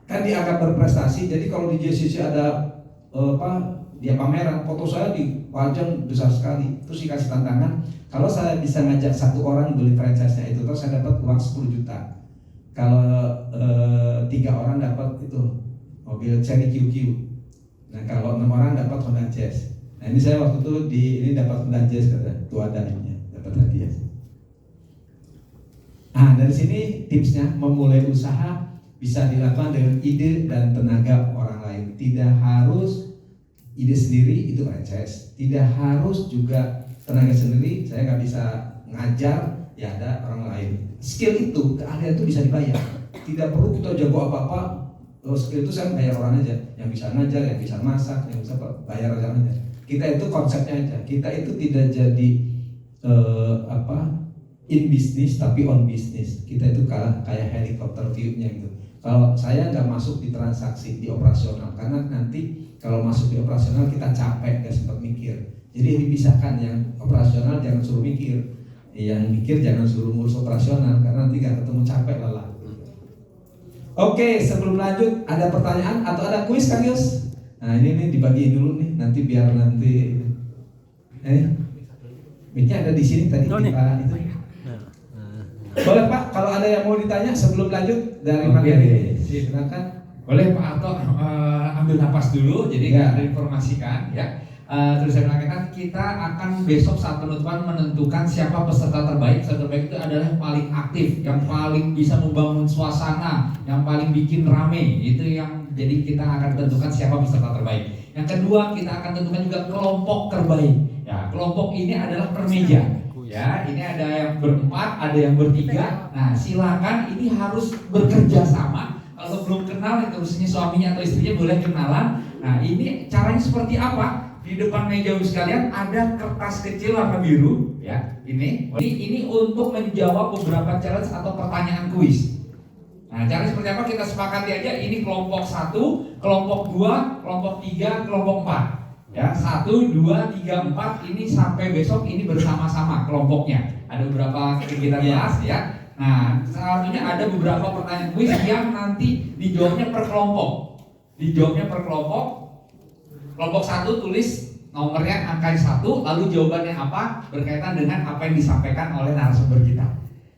kan dianggap berprestasi. Jadi kalau di JCC ada dia pameran, foto saya dipajang besar sekali. Terus dikasih tantangan, kalau saya bisa ngajak satu orang beli franchise-nya itu, terus saya dapat uang 10 juta. Kalau 3 orang dapat itu mobil Cherry QQ. Nah kalau 6 orang dapat Honda Jazz. Nah ini saya waktu itu ini dapat Honda Jazz kata, itu ada ininya, dapat hadiah. Nah dari sini tipsnya, memulai usaha bisa dilakukan dengan ide dan tenaga orang lain. Tidak harus ide sendiri itu franchise, tidak harus juga tenaga sendiri. Saya nggak bisa ngajar, ya ada orang lain. Skill itu, keahlian itu bisa dibayar. Tidak perlu kita jago apa-apa. Skill itu saya bayar orang aja, yang bisa ngajar, yang bisa masak, yang bisa bayar orang aja. Kita itu konsepnya aja. Kita itu tidak jadi in business tapi on business. Kita itu kayak helikopter view-nya gitu. Kalau saya nggak masuk di transaksi, di operasional, karena nanti kalau masuk di operasional kita capek, nggak sempat mikir. Jadi dipisahkan, yang operasional jangan suruh mikir, yang mikir jangan suruh ngurus operasional, karena nanti nggak ketemu, capek, lelah. Oke, sebelum lanjut ada pertanyaan atau ada kuis Kang Yus? Nah ini dibagiin dulu nih, nanti biar nanti mic-nya ada di sini tadi kita itu. Boleh Pak, kalau ada yang mau ditanya sebelum lanjut dari materi, silakan. Boleh Pak Arto ambil napas dulu, jadi Ya. kita informasikan ya. Terus saya bilang kita akan besok saat penutupan menentukan siapa peserta terbaik. Peserta terbaik itu adalah yang paling aktif, yang paling bisa membangun suasana, yang paling bikin rame. Itu yang jadi kita akan tentukan siapa peserta terbaik. Yang kedua kita akan tentukan juga kelompok terbaik. Ya, kelompok ini adalah per meja. Ya, ini ada yang berempat, ada yang bertiga. Nah, silakan ini harus bekerja sama. Kalau belum kenal, terusnya suaminya atau istrinya boleh kenalan. Nah, ini caranya seperti apa? Di depan meja sekalian ada kertas kecil warna biru, ya. Ini untuk menjawab beberapa challenge atau pertanyaan kuis. Nah, cara seperti apa kita sepakati aja. Ini kelompok 1, kelompok 2, kelompok 3, kelompok 4. Ya, 1, 2, 3, 4 ini sampai besok ini bersama-sama kelompoknya. Ada beberapa kita bahas ya. Nah, salah satunya ada beberapa pertanyaan kuis yang nanti dijawabnya per kelompok. Dijawabnya per kelompok. Kelompok 1 tulis nomornya angka 1, lalu jawabannya apa berkaitan dengan apa yang disampaikan oleh narasumber kita.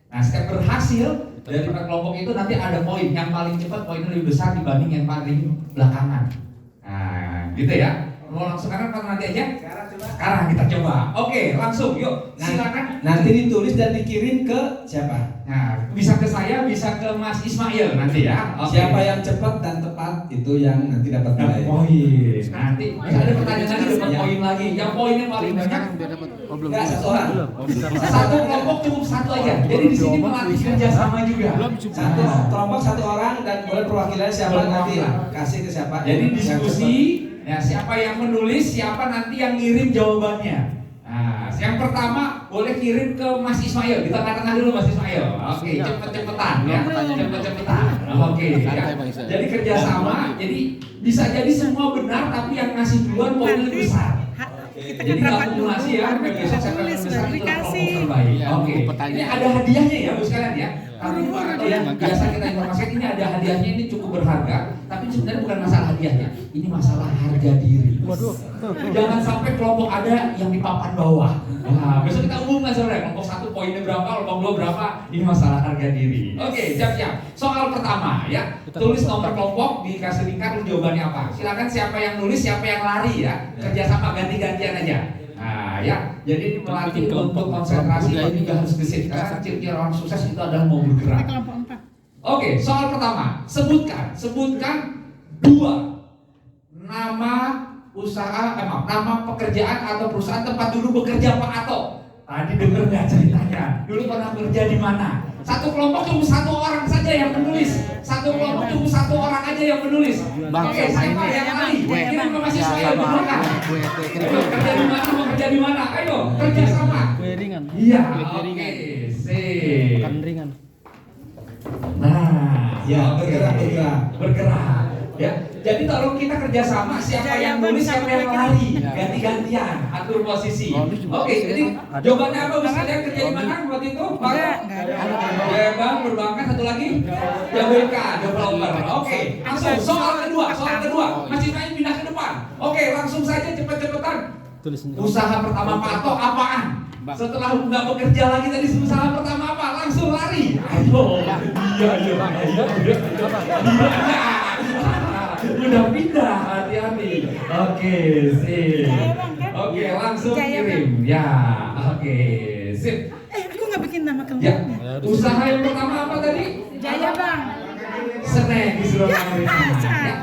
Nah, setiap berhasil dari per kelompok itu nanti ada poin. Yang paling cepat poinnya lebih besar dibanding yang paling belakangan. Nah, gitu ya. Mau langsung sekarang atau nanti aja? Sekarang kita coba. Oke, langsung yuk. Silakan. Nanti ditulis dan dikirim ke siapa? Nah, bisa ke saya, bisa ke Mas Ismail nanti ya. Oke. Siapa yang cepat dan tepat itu yang nanti dapat nilai. Poin. Nanti bisa ada pertanyaan lagi, dapat Ya. poin lagi. Yang poinnya paling banyak Enggak, satu orang. satu kelompok cukup satu aja. Jadi di sini melatih kerjasama juga. Satu kelompok 1 orang dan boleh perwakilan siapa nanti kasih ke siapa. Jadi Yang diskusi, ya siapa yang menulis, siapa nanti yang ngirim jawabannya. Nah, yang pertama boleh kirim ke Mas Ismail. Di tengah-tengah dulu Mas Ismail. Oke, cepet-cepetan ya. Cepet-cepetan. Oke ya. Jadi kerjasama. Jadi bisa jadi semua benar, tapi yang ngasih duluan poinnya lebih besar. Jadi nggak akumulasi ya. Besok saya akan besar itu kelompok terbaik. Oke. Ini ada hadiahnya ya, Bu sekalian ya. Tapi yang biasa kita informasikan ini ada hadiahnya, ini cukup berharga. Tapi sebenarnya bukan masalah hadiahnya, ini masalah harga diri. Jangan sampai kelompok ada yang di papan bawah. Nah, besok kita umumkan sebenarnya kelompok 1 poinnya berapa, kelompok 2 berapa. Ini masalah harga diri. Oke, siap-siap. Soal pertama ya, tulis nomor kelompok, dikasih lingkar, jawabannya apa. Silakan siapa yang nulis, siapa yang lari ya. Kerjasama ganti-gantian aja. Nah, ya. Jadi ini melatih untuk konsentrasi dan juga harus gesit. Karena ciri-ciri orang sukses itu adalah mau bergerak. Kelompok 4. Oke, soal pertama, sebutkan dua nama usaha, nama pekerjaan atau perusahaan tempat dulu bekerja Pak Ato. Tadi denger nggak ceritanya? Dulu pernah bekerja di mana? Satu kelompok cuma satu orang saja yang menulis. Satu kelompok cuma satu orang aja yang menulis. Oke, siapa yang lari? Kirim ke mahasiswa yang di belakang. Kerja di mana? Mau kerja di mana? Ayo, kerja sama. Kue ringan. Iya, Kue oke, ringan. sip. Makan ringan. Nah, Ya, oke. bergerak. Ya, jadi kalau kita kerjasama, siapa yang nulis, siapa yang lari, ganti-gantian, atur posisi. Oke, jadi jawabannya apa? Bisa lihat kerja di mana waktu itu? Pak? Ya, Bang, perbankan, satu lagi? JBK, developer. Oke, langsung soal kedua. Masih main pindah ke depan. Oke, langsung saja cepet-cepetan. Tulis sendiri. Usaha pertama Pak Ato apaan? Setelah nggak bekerja lagi tadi, usaha pertama apa? Langsung lari. Ayo. Iya. Udah pindah, hati-hati. Oke, sip. Oke, langsung kirim. Ya, oke, sip. Aku nggak bikin nama Ya, kelompoknya. usaha yang pertama apa tadi? Jaya Bang. Snack di Surabaya. Ya. Salah.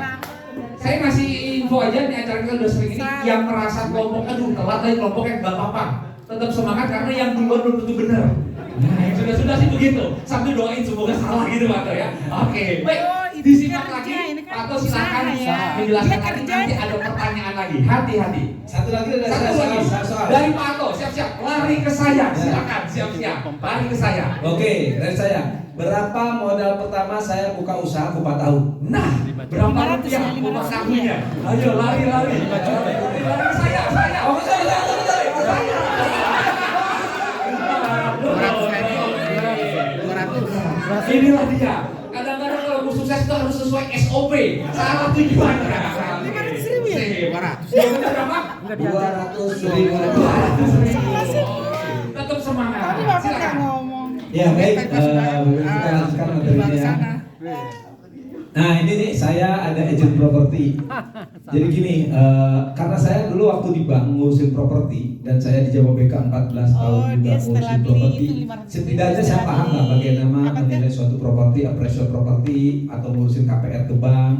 Saya ngasih info aja nih, acara kita udah sering ini. Salah. Yang merasa kelompok, aduh telat tadi kelompoknya nggak apa-apa. Tetap semangat karena yang duluan belum tentu benar. Nah, yang sudah sih begitu. Sambil doain semoga salah gitu Pak Ato ya. Oke, baik. Oh, itu Disimak kerja, lagi. ini kan Pak Ato silakan usaha ya. menjelaskan Dia lagi. kerja. Nanti ada pertanyaan lagi. Hati-hati. Satu lagi dari Satu lagi soal. dari Pak Ato, siap-siap. Lari ke saya, silakan, siap-siap. Lari ke saya. Oke, dari saya. Berapa modal pertama saya buka usaha kupat tahu? Nah, berapa 500 rupiah ya, 500 buka sakunya? Ayo lari. Lari ke saya. Oh, saya. Inilah dia. Kadang-kadang kalau mau sukses itu harus sesuai SOP. Salah tujuannya. 500.000 ya? Berapa? 200.000. Tetap semangat. Tadi Bapak nggak Silakan. ngomong. Ya baik, kita lanjutkan materinya ya. Nah ini nih saya ada agent properti. Jadi gini, karena saya dulu waktu di bank ngurusin properti dan saya di Jababeka 14 tahun Oh, juga dia setelah ngurusin beli properti. itu 500.000 Setidaknya saya paham lah bagaimana Apa menilai suatu properti, appraisal properti atau ngurusin KPR ke bank,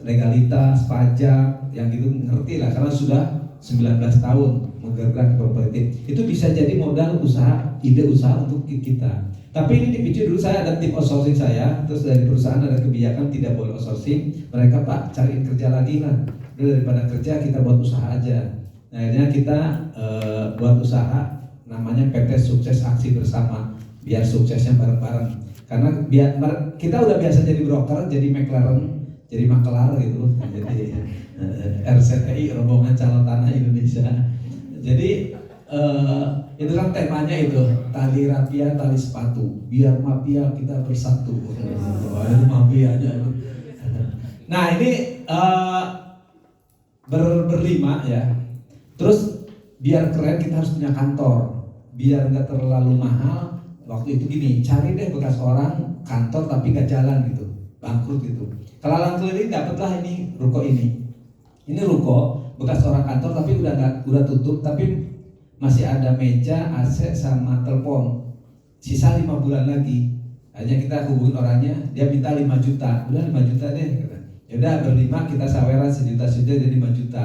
legalitas, pajak, yang gitu ngerti lah karena sudah 19 tahun menggerak properti. Itu bisa jadi modal usaha, ide usaha untuk kita. Tapi ini dipicu dulu saya ada tim outsourcing saya, terus dari perusahaan ada kebijakan tidak boleh outsourcing. Mereka Pak cariin kerja lagi lah, udah daripada kerja kita buat usaha aja. Nah, akhirnya kita buat usaha namanya PT Sukses Aksi Bersama, biar suksesnya bareng-bareng. Karena kita udah biasa jadi broker, jadi McLaren, jadi makelar gitu, jadi RCTI rombongan calon tanah Indonesia. Jadi itu kan temanya itu tali rapia tali sepatu biar mafia kita bersatu. Itu mafianya itu. Nah ini berlima ya. Terus biar keren kita harus punya kantor, biar nggak terlalu mahal. Waktu itu gini, cari deh bekas orang kantor tapi nggak jalan gitu, bangkrut gitu. Kelalang keliling dapatlah ini ruko ini. Ini ruko bekas orang kantor tapi udah tutup tapi masih ada meja, AC sama telepon. Sisa 5 bulan lagi. Hanya kita hubungin orangnya, dia minta 5 juta. Udah 5 juta deh. Ya udah berlima kita saweran sejuta-sejuta jadi 5 juta.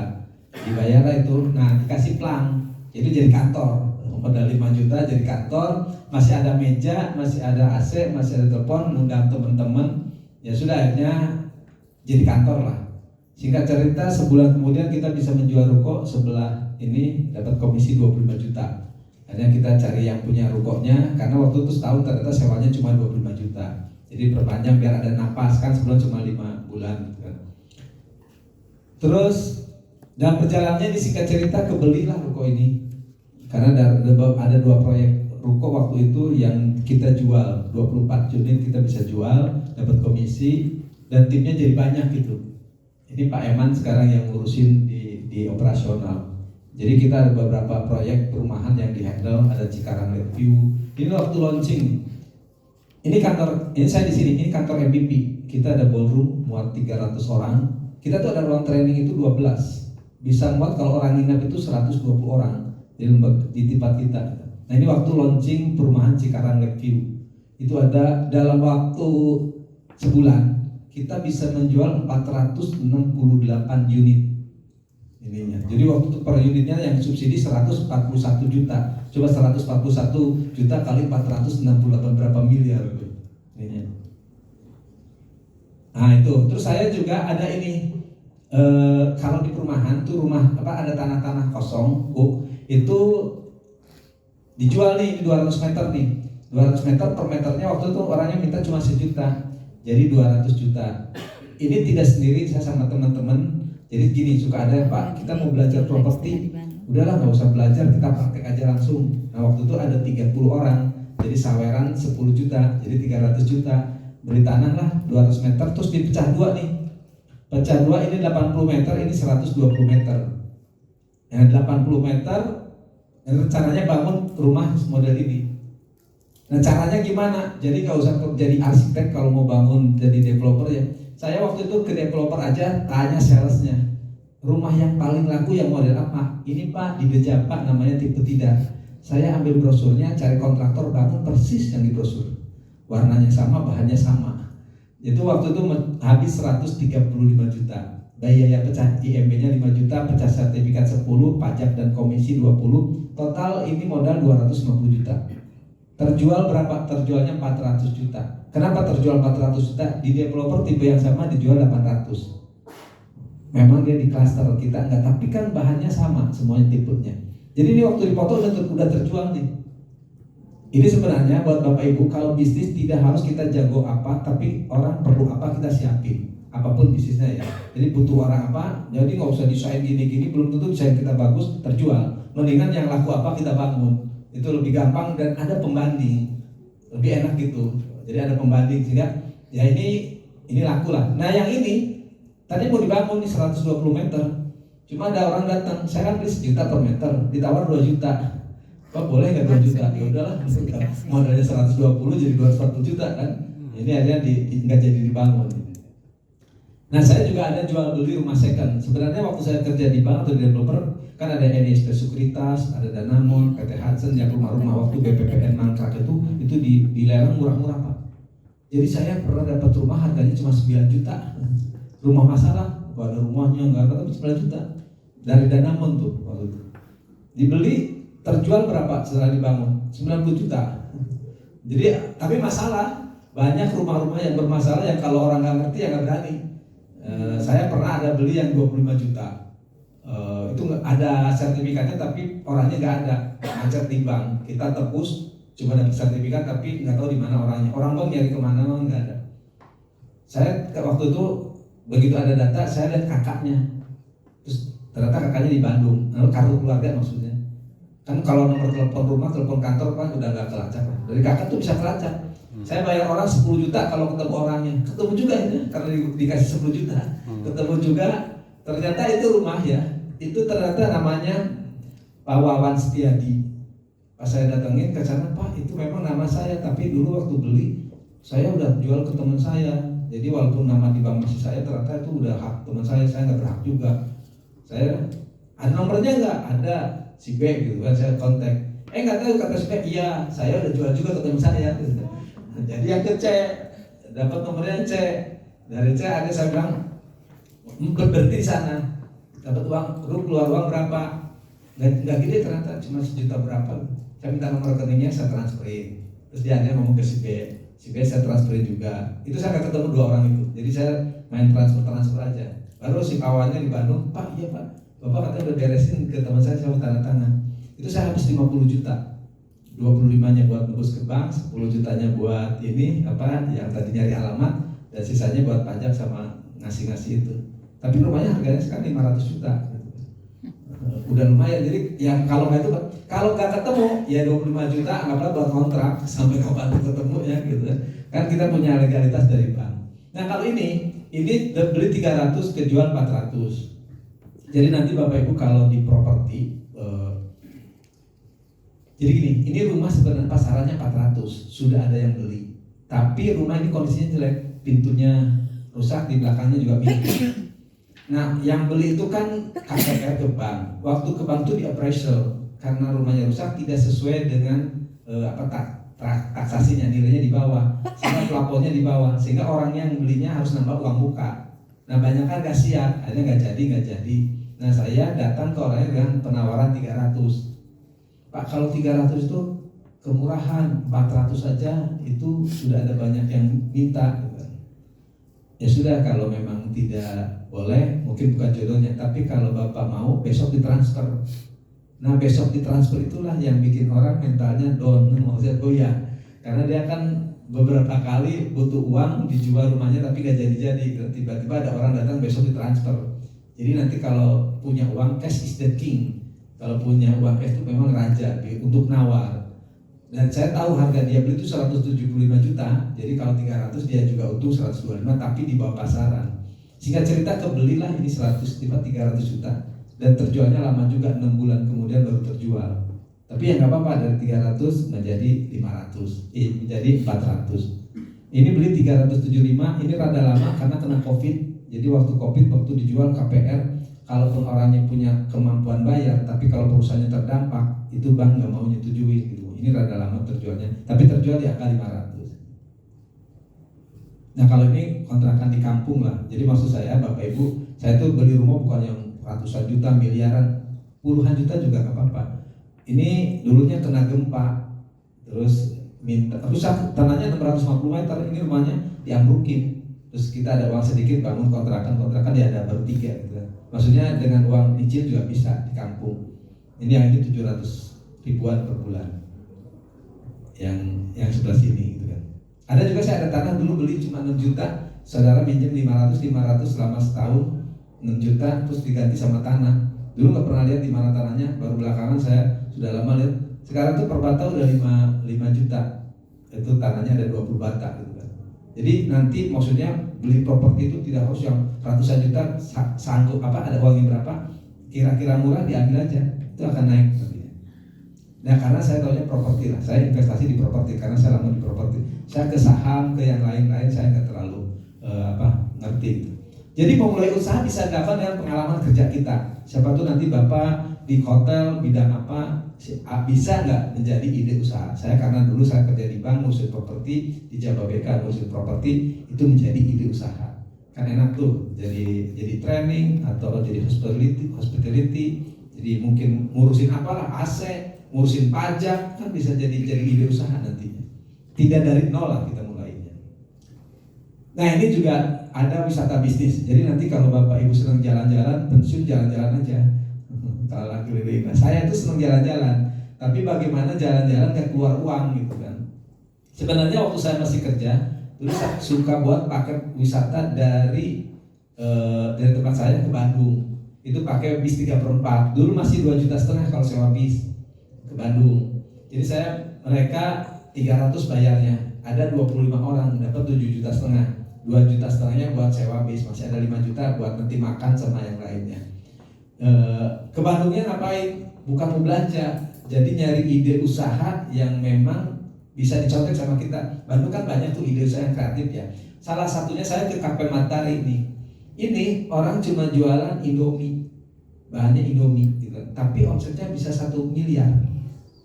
Dibayar lah itu. Nah, dikasih plang. Jadi jadi kantor. Modal 5 juta jadi kantor, masih ada meja, masih ada AC, masih ada telepon, ngundang teman-teman. Ya sudah akhirnya jadi kantor lah. Singkat cerita sebulan kemudian kita bisa menjual ruko sebelah ini dapat komisi 25 juta. Akhirnya kita cari yang punya rukonya karena waktu itu setahun ternyata sewanya cuma 25 juta. Jadi perpanjang biar ada napas kan sebulan cuma 5 bulan gitu kan. Terus dalam perjalanannya di singkat cerita kebelilah ruko ini. Karena ada 2 proyek ruko waktu itu yang kita jual 24 unit kita bisa jual dapat komisi dan timnya jadi banyak gitu. Ini Pak Eman sekarang yang ngurusin di operasional. Jadi kita ada beberapa proyek perumahan yang dihandle, ada Cikarang Lakeview. Ini waktu launching. Ini kantor, ini saya di sini, ini kantor MVP. Kita ada ballroom muat 300 orang. Kita tuh ada ruang training itu 12. Bisa muat kalau orang nginep itu 120 orang. di tempat kita. Nah ini waktu launching perumahan Cikarang Lakeview, itu ada dalam waktu sebulan kita bisa menjual 468 unit ininya. Jadi waktu itu per unitnya yang subsidi 141 juta. Coba 141 juta kali 468 berapa miliar ininya. Nah itu, terus saya juga ada ini kalau di perumahan tuh rumah ada tanah-tanah kosong, itu dijual nih di 200 meter nih. 200 meter per meternya waktu itu orangnya minta cuma 1 juta. Jadi 200 juta. Ini tidak sendiri, saya sama teman-teman. Jadi gini, suka ada Pak, kita mau belajar properti, udahlah nggak usah belajar, kita praktek aja langsung. Nah waktu itu ada 30 orang, jadi saweran 10 juta, jadi 300 juta. Beli tanah lah 200 meter, terus dipecah dua nih. Pecah dua, ini 80 meter, ini 120 meter. Yang 80 meter, rencananya bangun rumah model ini. Nah caranya gimana? Jadi nggak usah jadi arsitek kalau mau bangun jadi developer ya. Saya waktu itu ke developer aja tanya salesnya, rumah yang paling laku yang model apa? Ini Pak di Beja Pak, namanya tipe tidak. Saya ambil brosurnya, cari kontraktor bangun persis yang di brosur, warnanya sama, bahannya sama. Itu waktu itu habis 135 juta. Biaya pecah IMB-nya 5 juta, pecah sertifikat 10, pajak dan komisi 20. Total ini modal 250 juta. Terjual berapa? Terjualnya 400 juta. Kenapa terjual 400 juta? Di developer tipe yang sama dijual 800. Memang dia di klaster kita enggak, tapi kan bahannya sama semuanya tipenya. Jadi ini waktu dipoto udah terjual nih. Ini sebenarnya buat Bapak Ibu, kalau bisnis tidak harus kita jago apa, tapi orang perlu apa kita siapin. Apapun bisnisnya ya. Jadi butuh orang apa, jadi nggak usah desain gini-gini, belum tentu desain kita bagus terjual. Mendingan yang laku apa kita bangun. Itu lebih gampang dan ada pembanding, lebih enak gitu. Jadi ada pembanding sehingga ya ini laku lah. Nah yang ini tadi mau dibangun nih 120 meter, cuma ada orang datang, saya kan beli 1 juta per meter, ditawar 2 juta. Pak boleh nggak 2 juta? Ya udahlah, modalnya 120 jadi 240 juta kan. Ini akhirnya nggak jadi dibangun. Nah saya juga ada jual beli rumah second. Sebenarnya waktu saya kerja di bank atau di developer kan ada NSP Sekuritas, ada Danamon, PT Hudson yang rumah-rumah waktu BPPN mangkrak itu dilelang murah-murah Pak. Jadi saya pernah dapat rumah harganya cuma 9 juta. Rumah masalah, nggak ada rumahnya, nggak ada, tapi 9 juta dari Danamon tuh waktu itu. Dibeli, terjual berapa setelah dibangun? 90 juta. Jadi tapi masalah, banyak rumah-rumah yang bermasalah yang kalau orang nggak ngerti ya nggak berani. Saya pernah ada beli yang 25 juta. Itu ada sertifikatnya tapi orangnya nggak ada, macet di bank. Kita tebus cuma dapat sertifikat tapi nggak tahu di mana orangnya. Orang bank nyari kemana nggak ada. Saya waktu itu begitu ada data, saya lihat kakaknya. Terus ternyata kakaknya di Bandung, kartu keluarga maksudnya. Kan kalau nomor telepon rumah, telepon kantor kan udah nggak kelacak. Dari kakak tuh bisa kelacak. Saya bayar orang 10 juta kalau ketemu orangnya. Ketemu juga ini karena dikasih 10 juta. Ketemu juga, ternyata itu rumah ya. Itu ternyata namanya Pak Wawan Setiadi. Pas saya datengin ke sana, Pak itu memang nama saya, tapi dulu waktu beli saya udah jual ke teman saya. Jadi walaupun nama di bank masih saya, ternyata itu udah hak teman saya nggak berhak juga. Saya ada nomornya nggak? Ada, si B gitu kan, saya kontak. Nggak tahu kata si B, iya saya udah jual juga ke teman saya. Gitu. Jadi yang ke C, dapat nomornya C. Dari C ada saya bilang berhenti di sana. Dapat uang, lu keluar uang berapa? Nggak gede ternyata, cuma 1 juta berapa. Saya minta nomor rekeningnya, saya transferin. Terus dia hanya ngomong ke si B saya transferin juga. Itu saya nggak ketemu 2 orang itu. Jadi saya main transfer aja. Baru si kawannya di Bandung, Pak iya Pak, Bapak katanya udah beresin ke teman saya mau tanda tangan. Itu saya habis 50 juta. 25-nya buat nebus ke bank, 10 jutanya buat ini apa yang tadi nyari alamat, dan sisanya buat pajak sama ngasih itu. Tapi rumahnya harganya sekarang 500 juta. Udah lumayan. Jadi yang kalau nggak ketemu ya 25 juta anggaplah buat kontrak sampai kapan ketemu ya gitu. Kan kita punya legalitas dari bank. Nah kalau ini beli 300 kejual 400. Jadi nanti Bapak Ibu kalau di properti jadi gini, ini rumah sebenarnya pasarannya 400, sudah ada yang beli. Tapi rumah ini kondisinya jelek, pintunya rusak, di belakangnya juga miring. Nah, yang beli itu kan KPR ke bank. Waktu ke bank itu di appraisal. karena rumahnya rusak tidak sesuai dengan taksasinya, nilainya di bawah, sehingga plafonnya di bawah, sehingga orang yang belinya harus nambah uang muka. Nah banyak kan gak siap, akhirnya nggak jadi. Nah saya datang ke orangnya dengan penawaran 300. Pak, kalau 300 itu kemurahan, 400 saja itu sudah ada banyak yang minta. Ya sudah, kalau memang tidak boleh, mungkin bukan jodohnya. Tapi kalau Bapak mau, besok ditransfer. Nah besok ditransfer itulah yang bikin orang mentalnya down, maksudnya goyah. Karena dia kan beberapa kali butuh uang, dijual rumahnya tapi gak jadi-jadi. Tiba-tiba ada orang datang besok ditransfer. Jadi nanti kalau punya uang, cash is the king. Kalau punya uang cash itu memang raja untuk nawar. Dan saya tahu harga dia beli itu 175 juta. Jadi kalau 300 dia juga untung 125, tapi di bawah pasaran. Singkat cerita kebelilah ini 300 juta. Dan terjualnya lama juga, 6 bulan kemudian baru terjual. Tapi ya nggak apa-apa, dari 300 menjadi 500, menjadi 400. Ini beli 375, ini rada lama karena kena COVID. Jadi waktu COVID, waktu dijual KPR, kalaupun orangnya punya kemampuan bayar, tapi kalau perusahaannya terdampak, itu bank nggak mau nyetujuin gitu. Ini rada lama terjualnya, tapi terjual di angka 500. Nah kalau ini kontrakan di kampung lah. Jadi maksud saya Bapak Ibu, saya tuh beli rumah bukan yang ratusan juta, miliaran, puluhan juta juga nggak apa-apa. Ini dulunya kena gempa, terus rusak tanahnya 650 meter, ini rumahnya diambrukin. Terus kita ada uang sedikit bangun kontrakan ya ada baru 3 gitu. Maksudnya dengan uang nyicil juga bisa di kampung. Ini yang ini 700 ribuan per bulan. Yang sebelah sini gitu kan. Ada juga saya ada tanah dulu beli cuma 6 juta, saudara minjem 500 selama setahun, 6 juta terus diganti sama tanah. Dulu nggak pernah lihat di mana tanahnya, baru belakangan saya sudah lama lihat. Sekarang tuh per bata udah 5 juta. Itu tanahnya ada 20 bata gitu kan. Jadi nanti maksudnya beli properti itu tidak harus yang ratusan juta, sanggup ada uangnya berapa, kira-kira murah diambil aja, itu akan naik. Nah karena saya tahunya properti lah, saya investasi di properti karena saya lama di properti. Saya ke saham, ke yang lain-lain saya nggak terlalu ngerti gitu. Jadi memulai usaha bisa dilakukan dengan pengalaman kerja kita. Siapa tuh nanti Bapak di hotel bidang apa bisa nggak menjadi ide usaha. Saya karena dulu saya kerja di bank ngurusin properti, di Jababeka ngurusin properti, itu menjadi ide usaha. Kan enak tuh jadi training atau jadi hospitality, jadi mungkin ngurusin apalah AC, ngurusin pajak, kan bisa jadi ide usaha nantinya. Tidak dari nol lah kita mulainya. Nah ini juga ada wisata bisnis. Jadi nanti kalau Bapak Ibu senang jalan-jalan, pensiun jalan-jalan aja. Kalau lagi keliling. Nah, saya tuh senang jalan-jalan. Tapi bagaimana jalan-jalan gak keluar uang gitu kan. Sebenarnya waktu saya masih kerja, dulu saya suka buat paket wisata dari tempat saya ke Bandung. Itu pakai bis 3/4. Dulu masih 2,5 juta kalau sewa bis ke Bandung. Jadi mereka 300 bayarnya. Ada 25 orang dapat 7,5 juta. 2,5 juta buat sewa bis, masih ada 5 juta buat nanti makan sama yang lainnya. Ke Bandungnya ngapain? Bukan mau belanja, jadi nyari ide usaha yang memang bisa dicontek sama kita. Bandung kan banyak tuh ide usaha yang kreatif ya. Salah satunya saya ke Kafe Matahari ini. Ini orang cuma jualan Indomie, bahannya Indomie gitu. Tapi omsetnya bisa 1 miliar.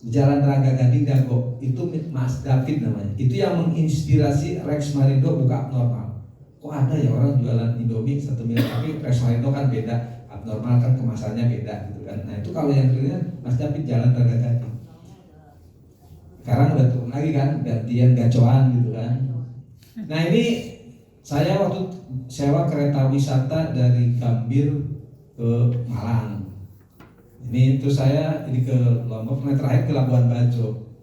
Jalan Raga Gading Dago, itu Mas David namanya. Itu yang menginspirasi Rex Marindo buka abnormal. Kok ada ya orang jualan Indomie 1 miliar, tapi Rex Marindo kan beda, abnormal kan kemasannya beda gitu kan. Nah itu kalau yang keren Mas David Jalan Raga Gading. Sekarang udah turun lagi kan, gantian gacoan gitu kan. Nah ini saya waktu sewa kereta wisata dari Gambir ke Malang. Ini terus saya ini ke Lombok, terakhir ke Labuan Bajo.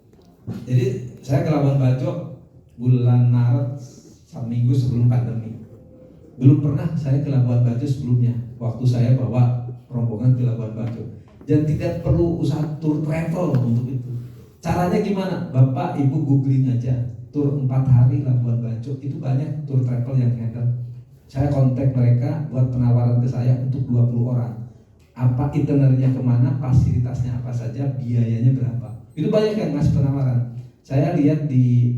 Jadi saya ke Labuan Bajo bulan Maret, seminggu sebelum pandemi. Belum pernah saya ke Labuan Bajo sebelumnya. Waktu saya bawa rombongan ke Labuan Bajo. Dan tidak perlu usaha tour travel untuk itu. Caranya gimana? Bapak Ibu googling aja. Tour 4 hari Labuan Bajo, itu banyak tour travel yang handle. Saya kontak mereka buat penawaran ke saya untuk 20 orang. Apa itinerary-nya kemana, fasilitasnya apa saja, biayanya berapa. Itu banyak yang ngasih penawaran. Saya lihat di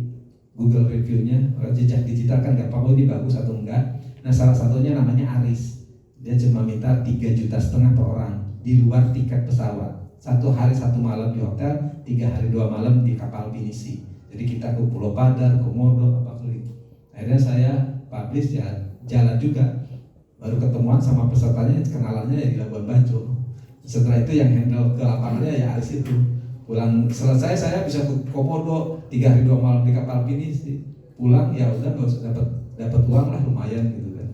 Google review-nya, jejak digital kan gak tahu ini bagus atau enggak. Nah salah satunya namanya Aris. Dia cuma minta 3,5 juta per orang di luar tiket pesawat. 1 hari 1 malam di hotel, 3 hari 2 malam di kapal pinisi. Jadi kita ke Pulau Padar, Komodo, apa keliling. Akhirnya saya publish ya, jalan juga. Baru ketemuan sama pesertanya, kenalannya ya di Labuan Bajo. Setelah itu yang handle ke lapangannya ya Aris itu. Pulang selesai saya bisa ke Komodo, 3 hari 2 malam di kapal pinisi. Pulang ya udah nggak usah dapat uang lah, lumayan gitu kan.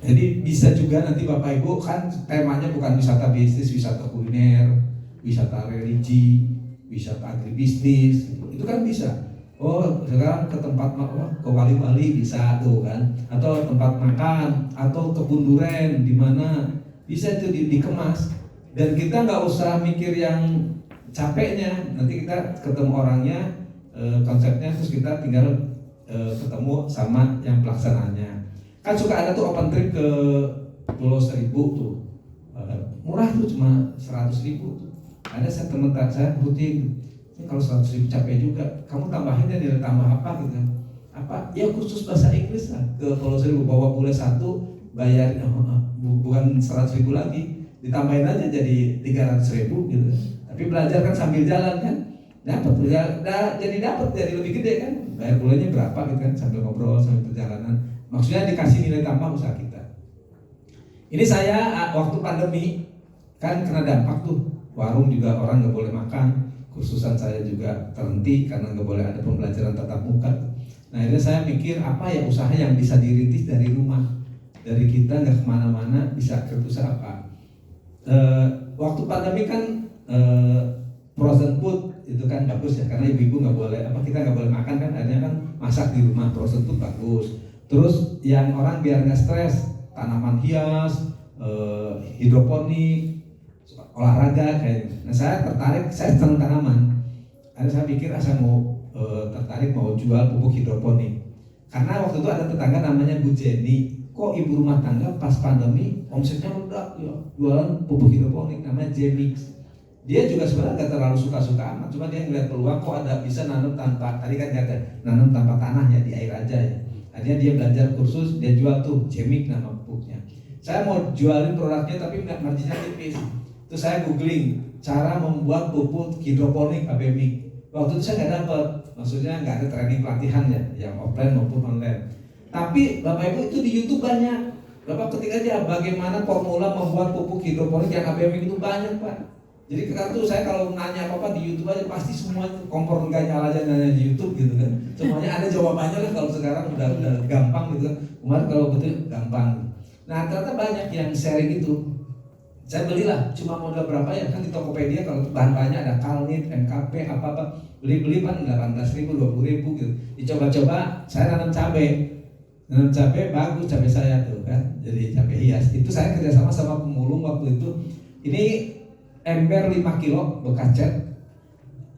Jadi bisa juga nanti Bapak Ibu, kan temanya bukan wisata bisnis, wisata kuliner, wisata religi, wisata agribisnis, itu kan bisa. Oh sekarang ke tempat ke Wali-Wali bisa tuh kan, atau tempat makan, atau kebun duren di mana bisa itu dikemas. Dan kita nggak usah mikir yang capeknya, nanti kita ketemu orangnya, konsepnya, terus kita tinggal ketemu sama yang pelaksananya. Kan suka ada tuh open trip ke Pulau Seribu tuh, murah tuh cuma 100.000 tuh. Ada saya teman saya rutin, kalau 100.000 capek juga, kamu tambahin ya nilai tambah apa gitu kan? Apa? Ya khusus bahasa Inggris lah ke Pulau Seribu, bawa bule 1 bayar bukan 100.000 lagi, ditambahin aja jadi 300.000 gitu. Tapi belajar kan sambil jalan kan, dapat ya, jadi lebih gede kan, bayar bulenya berapa gitu kan, sambil ngobrol sambil perjalanan. Maksudnya dikasih nilai tambah usaha kita. Ini saya waktu pandemi kan kena dampak tuh, warung juga orang nggak boleh makan, kursusan saya juga terhenti karena nggak boleh ada pembelajaran tatap muka. Nah akhirnya saya pikir apa ya usaha yang bisa dirintis dari rumah, dari kita nggak kemana-mana, bisa berusaha apa. Waktu pandemi kan frozen food itu kan bagus ya, karena ibu-ibu nggak boleh kita nggak boleh makan kan, akhirnya kan masak di rumah, frozen food bagus. Terus yang orang biar nggak stres, tanaman hias, hidroponik, olahraga kayak. Nah saya tertarik, saya senang tanaman. Akhirnya saya pikir saya mau tertarik mau jual pupuk hidroponik. Karena waktu itu ada tetangga namanya Bu Jenny, kok ibu rumah tangga pas pandemi omsetnya meledak ya, jualan pupuk hidroponik namanya Jemix. Dia juga sebenarnya nggak terlalu suka-suka amat, cuma dia ngeliat peluang kok ada bisa nanam tanpa, tadi kan kata nanam tanpa tanah ya, di air aja ya. Akhirnya dia belajar kursus, dia jual tuh Jemix nama pupuknya. Saya mau jualin produknya tapi marginnya tipis. Terus saya googling cara membuat pupuk hidroponik ABMIC. Waktu itu saya nggak dapat, maksudnya nggak ada training pelatihan ya, yang offline maupun online. Tapi Bapak Ibu itu di YouTube banyak. Bapak ketik aja bagaimana formula membuat pupuk hidroponik yang ABMIC itu banyak Pak. Jadi kartu saya kalau nanya apa di YouTube aja pasti semua kompor nggak nyala aja nanya di YouTube gitu kan. Semuanya ada jawabannya lah, kalau sekarang udah gampang gitu kan. Kemarin kalau betul gampang. Nah ternyata banyak yang sharing itu. Saya belilah, cuma modal berapa ya, kan di Tokopedia kalau bahan-bahannya ada Kalnit, MKP, apa-apa, beli kan 18.000, 20.000 gitu. Dicoba-coba, saya nanam cabai bagus, cabai saya tuh kan, jadi cabai hias. Itu saya kerjasama sama pemulung waktu itu. Ini ember 5 kilo bekas cat,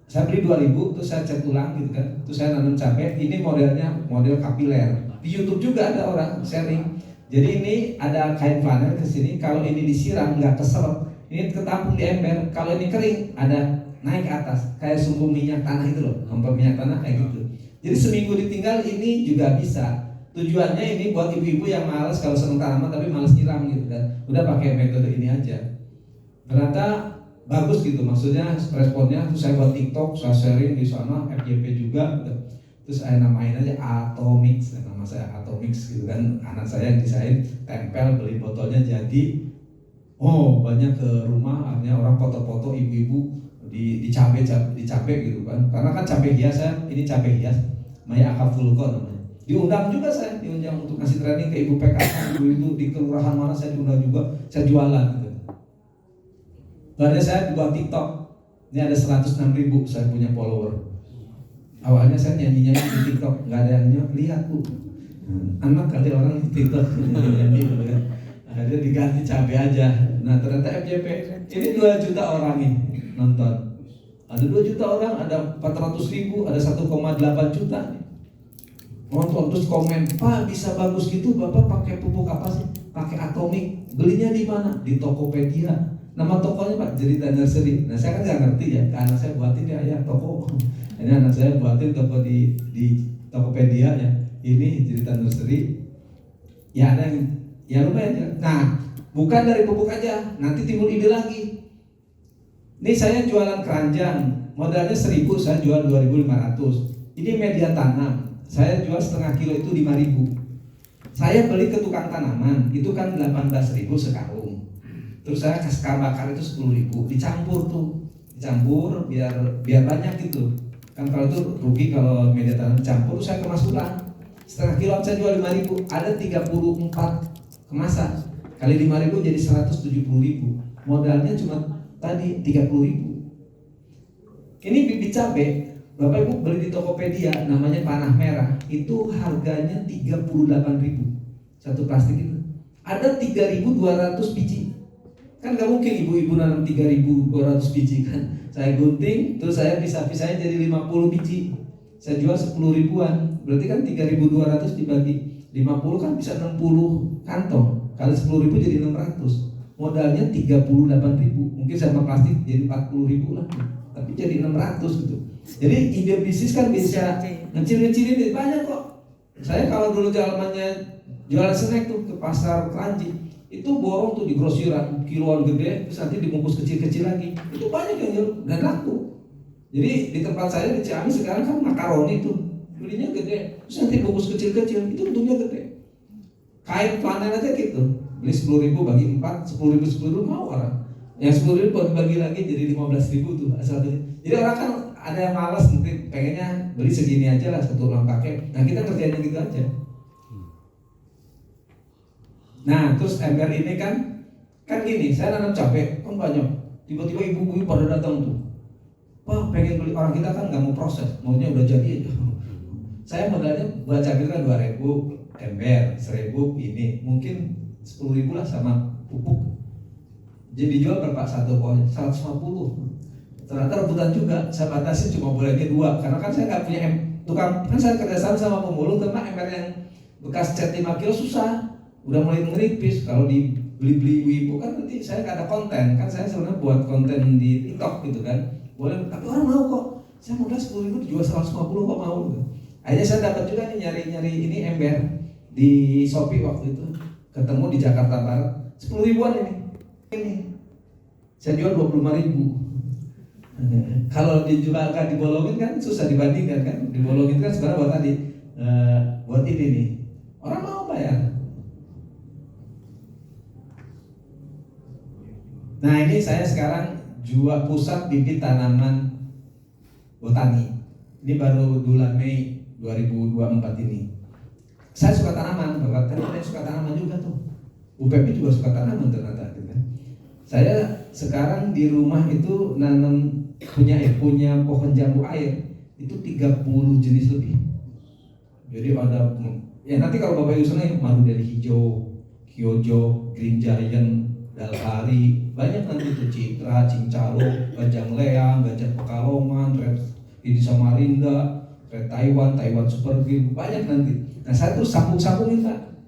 saya beli 2.000, terus saya cat ulang gitu kan, terus saya nanam cabai. Ini modelnya model kapiler. Di YouTube juga ada orang sharing. Jadi ini ada kain flanel ke sini, kalau ini disiram nggak keselap, ini ketampung di ember. Kalau ini kering, ada naik ke atas, kayak sumbu minyak tanah itu loh, kompor minyak tanah kayak gitu. Jadi seminggu ditinggal ini juga bisa. Tujuannya ini buat ibu-ibu yang malas kalau seneng tanaman tapi malas nyiram gitu kan, udah pakai metode ini aja. Ternyata bagus gitu, maksudnya responnya. Terus saya buat TikTok, saya sharing di sana, FYP juga. Terus saya namain aja Atomix, nama saya Atomix gitu kan. Anak saya yang desain, tempel, beli botolnya jadi. Oh banyak ke rumah, akhirnya orang foto-foto ibu-ibu di cabai gitu kan. Karena kan cabai hias ini cabai hias, Maya Akapulko namanya. Diundang juga saya, diundang untuk kasih training ke ibu PKK, ibu di kelurahan mana saya diundang juga, saya jualan gitu. Baru saya buat TikTok, ini ada 106.000 saya punya follower. Awalnya saya nyanyi di TikTok, nggak ada yang lihat Bu. Anak kali orang di TikTok nyanyi gitu kan. Akhirnya diganti cabai aja. Nah ternyata FYP ini 2 juta orang nih nonton. Ada 2 juta orang, ada 400.000, ada 1,8 juta nih nonton. Terus komen, Pak bisa bagus gitu, Bapak pakai pupuk apa sih? Pakai Atomix. Belinya di mana? Di Tokopedia. Nama tokonya Pak Cerita Nursery. Nah saya kan nggak ngerti ya, karena saya buatin ya toko. Ini anak saya buatin toko di Tokopedia ya. Ini Cerita Nursery. Ya ada yang ya lumayan ya. Nah Bukan dari pupuk aja, nanti timbul ide lagi. Ini saya jualan keranjang, modalnya 1.000, saya jual 2.500. Ini media tanam, saya jual setengah kilo itu 5.000. Saya beli ke tukang tanaman, itu kan 18.000 sekarung. Terus saya kasih kayu bakar itu 10.000, dicampur biar banyak gitu. Kan kalau itu rugi kalau media tanam dicampur, saya kemas ulang. Setengah kilo saya jual 5.000, ada 34 kemasan. Kali 5.000 jadi 170.000. Modalnya cuma tadi 30.000. Ini bibit cabai, Bapak Ibu beli di Tokopedia, namanya panah merah, itu harganya 38.000 satu plastik itu. Ada 3.200 biji. Kan gak mungkin ibu-ibu nanam 3.200 biji kan. Saya gunting, terus saya pisah-pisahin jadi 50 biji. Saya jual 10.000-an. Berarti kan 3.200 dibagi 50 kan bisa 60 kantong. Kali 10.000 jadi 600. Modalnya 38.000. Mungkin sama plastik jadi 40.000 lah. Tapi jadi 600 gitu. Jadi ide bisnis kan bisa ngecil-ngecilin banyak kok. Saya kalau dulu jualan snack tuh ke pasar Keranji, itu borong tuh di grosiran kiloan gede, terus nanti dibungkus kecil-kecil lagi. Itu banyak yang jual dan laku. Jadi di tempat saya di Ciamis sekarang kan makaroni tuh belinya gede, terus nanti bungkus kecil-kecil, itu untungnya gede. Kain flanel aja gitu, beli 10.000 bagi 4, 10.000 mau orang. Yang 10.000 baru bagi lagi jadi 15.000 tuh asal. Jadi orang kan ada yang malas nanti pengennya beli segini aja lah satu orang pakai. Nah kita kerjanya gitu aja. Nah terus ember ini kan gini, saya nanam cabai kan banyak. Tiba-tiba ibu-ibu pada datang tuh, wah pengen beli, orang kita kan nggak mau proses, maunya udah jadi aja. Saya modalnya buat cabai kan 2.000 ember, 1.000 ini, mungkin 10.000 lah sama pupuk. Jadi jual berapa satu pohon? 150. Ternyata rebutan juga. Saya batasi cuma bolehnya 2, karena kan saya nggak punya tukang. Kan saya kerjasama sama pemulung, karena ember yang bekas cat 5 kilo susah. Udah mulai menipis. Kalau dibeli ibu kan nanti saya nggak ada konten. Kan saya sebenarnya buat konten di TikTok gitu kan. Boleh, tapi orang mau kok. Saya modal 10.000 dijual 150 kok mau. Akhirnya saya dapat juga nih nyari ini ember di Shopee waktu itu. Ketemu di Jakarta Barat 10.000-an ini. Saya jual 25.000. Kalau dijual kan dibolongin kan susah dibandingkan kan. Dibolongin kan sebenarnya buat tadi buat ini nih. Orang mau bayar. Nah ini saya sekarang jual pusat bibit tanaman botani. Ini baru bulan Mei 2024 ini. Saya suka tanaman, Bapak tadi saya suka tanaman juga tuh. UPP juga suka tanaman ternyata gitu kan. Saya sekarang di rumah itu nanam punya pohon jambu air itu 30 jenis lebih. Jadi ada ya nanti kalau Bapak Ibu senang madu dari hijau, kyojo, green giant, dalhari, banyak nanti itu citra, cincalo, gajah leang, gajah pekalongan, red ini Samarinda, red Taiwan super green, banyak nanti. Nah saya tuh sambung-sambungin Pak.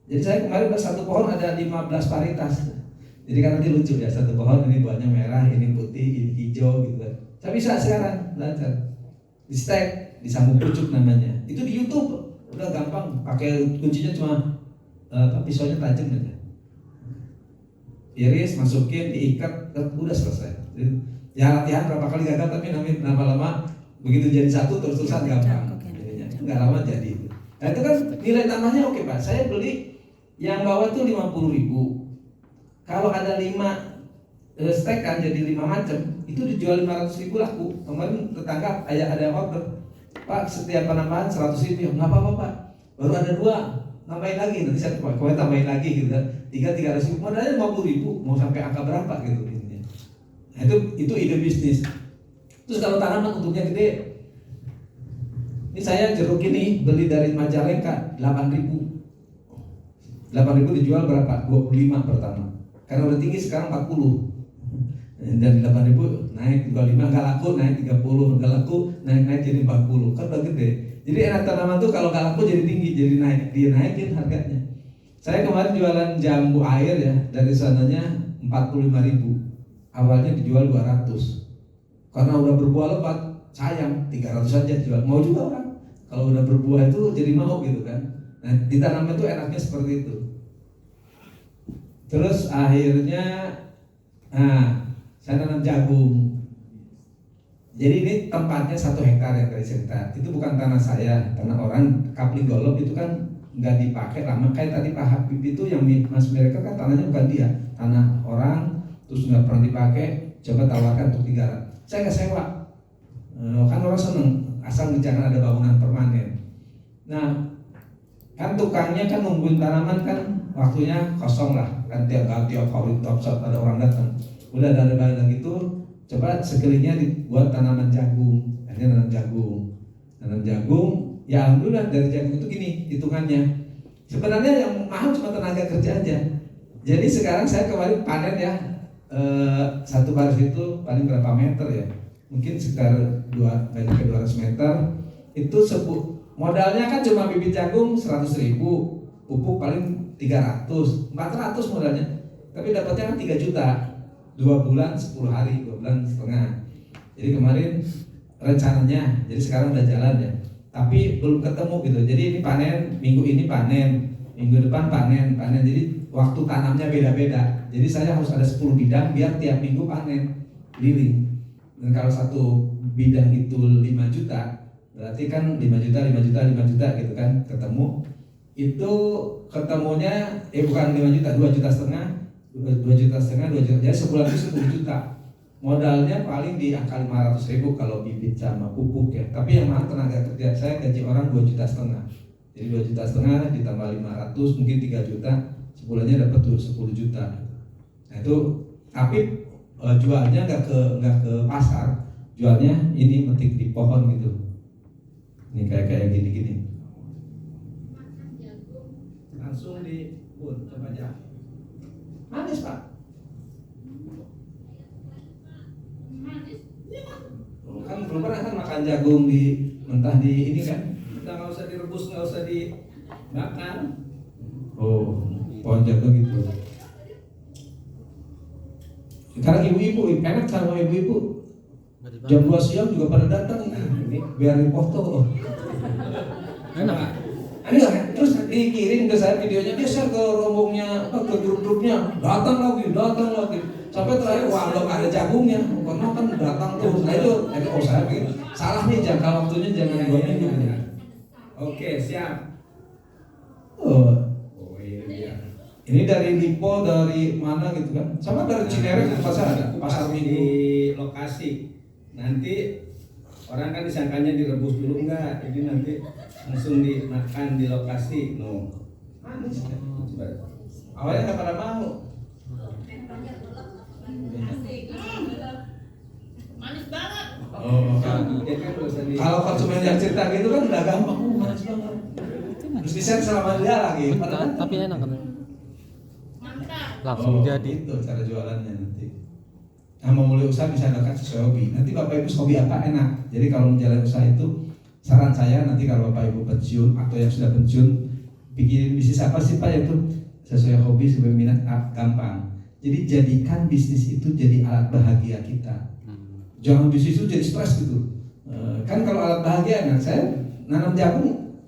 Jadi saya kemarin satu pohon ada 15 varietas. Jadi kan nanti lucu ya, satu pohon ini buahnya merah, ini putih, ini hijau gitu kan. Saya bisa sekarang belajar. Di stack, disambung pucuk namanya. Itu di YouTube udah gampang, pakai kuncinya cuma pisaunya tajam aja. Iris, masukin, diikat, udah selesai. Ya latihan berapa kali gagal, tapi lama-lama begitu jadi satu terus-terusan gampang. Nggak lama jadi. Nah itu kan nilai tambahnya oke Pak. Saya beli yang bawah tuh 50.000. Kalau ada 5 stek kan jadi 5 macam, itu dijual 500.000 laku. Kemarin tetangga ada yang order, Pak setiap penambahan 100.000, nggak apa-apa Pak. Baru ada 2, nambahin lagi, nanti saya tambahin lagi gitu kan. 300.000, modalnya 50.000, mau sampai angka berapa gitu. Nah itu ide bisnis. Terus kalau tanaman untungnya gede. Ini saya jeruk ini beli dari Majalengka 8.000. 8.000 dijual berapa? 25 pertama. Karena udah tinggi sekarang 40. Dan 8.000 naik 25 nggak laku naik 30 nggak laku naik jadi 40 kan udah gede. Jadi enak tanaman tuh kalau nggak laku jadi tinggi jadi dia naikin harganya. Saya kemarin jualan jambu air ya dari sananya 45.000. Awalnya dijual 200. Karena udah berbuah lebat sayang 300 saja dijual. Mau juga orang. Kalau udah berbuah itu jadi mau gitu kan. Nah di tanaman itu enaknya seperti itu. Terus akhirnya, saya tanam jagung. Jadi ini tempatnya 1 hektar yang tadi cerita. Itu bukan tanah saya, tanah orang. Kapling Golop itu kan nggak dipakai lama. Kayak tadi Pak Habib itu yang Mas mereka kan tanahnya bukan dia, tanah orang, terus nggak pernah dipakai. Coba tawarkan untuk 300. Saya nggak sewa. Kan orang seneng, asal jangan ada bangunan permanen. Nah, kan tukangnya kan nungguin tanaman kan waktunya kosong lah. Kan tiap hari top shot ada orang datang. Udah ada barang gitu. Coba sekelilingnya dibuat tanaman jagung, akhirnya tanam jagung, ya alhamdulillah dari jagung itu gini hitungannya. Sebenarnya yang mahal cuma tenaga kerja aja. Jadi sekarang saya kemarin panen ya, satu baris itu paling berapa meter ya? Mungkin sekitar 200 meter. Itu modalnya kan cuma bibit jagung 100.000, pupuk paling 300, 400 modalnya. Tapi dapatnya kan 3 juta. 2 bulan 10 hari, 2 bulan setengah. Jadi kemarin rencananya, jadi sekarang udah jalan ya. Tapi belum ketemu gitu. Jadi ini panen, minggu ini panen, minggu depan panen. Jadi waktu tanamnya beda-beda. Jadi saya harus ada 10 bidang biar tiap minggu panen, keliling. Dan kalau satu bidang itu 5 juta, berarti kan 5 juta gitu kan ketemu. Itu ketemunya bukan 5 juta, 2 juta setengah. 2 juta setengah, 2 juta, jadi sebulan itu 10 juta. Modalnya paling di angka 500.000 kalau bibit sama pupuk ya. Tapi yang mahal tenaga kerja, saya gaji orang 2 juta setengah. Jadi 2 juta setengah ditambah 500 mungkin 3 juta, sebulannya dapat tuh 10 juta. Nah itu, tapi jualnya nggak ke pasar, jualnya ini metik di pohon gitu. Ini kayak gini. Langsung di bun, coba aja. Manis Pak. Kan belum pernah kan makan jagung mentah di ini kan. Kita nggak usah direbus, nggak usah dibakar. Pohon jagung gitu. Sekarang ibu-ibu enak sama ibu-ibu. Jam 2 siang juga pada datang ini biar dipoto. Enak. Ayo, terus dikirim ke saya videonya, dia share ke rombongnya, ke grup-grupnya, datang lagi, sampai terakhir wah belum ada jagungnya, karena kan datang terus. Nah itu, saya pikir salah nih jangka waktunya jangan 2 minggu. Oke, siap. Ini dari Lipo, dari mana gitu kan? Sama dari Cineres itu pasar ada, pasar minggu di lokasi. Nanti orang kan disangkanya direbus dulu enggak, jadi nanti langsung dimakan di lokasi. Manis kan? Awalnya nggak pada mau. Manis banget. Kalau konsumen yang cerita gitu kan udah gampang, manis banget. Terus di-share sama dia lagi. Tapi enak kan? Mantap. Langsung jadi. Itu cara jualannya nanti. Nah, mau mulai usaha bisa dekat sesuai hobi. Nanti Bapak Ibu hobi apa enak. Jadi kalau menjalani usaha itu, saran saya nanti kalau Bapak Ibu pensiun atau yang sudah pensiun, bikin bisnis apa sih Pak? Itu sesuai hobi, sesuai minat, gampang. Jadi jadikan bisnis itu jadi alat bahagia kita. Jangan bisnis itu jadi stres gitu. Kan kalau alat bahagia, saya nanam jagung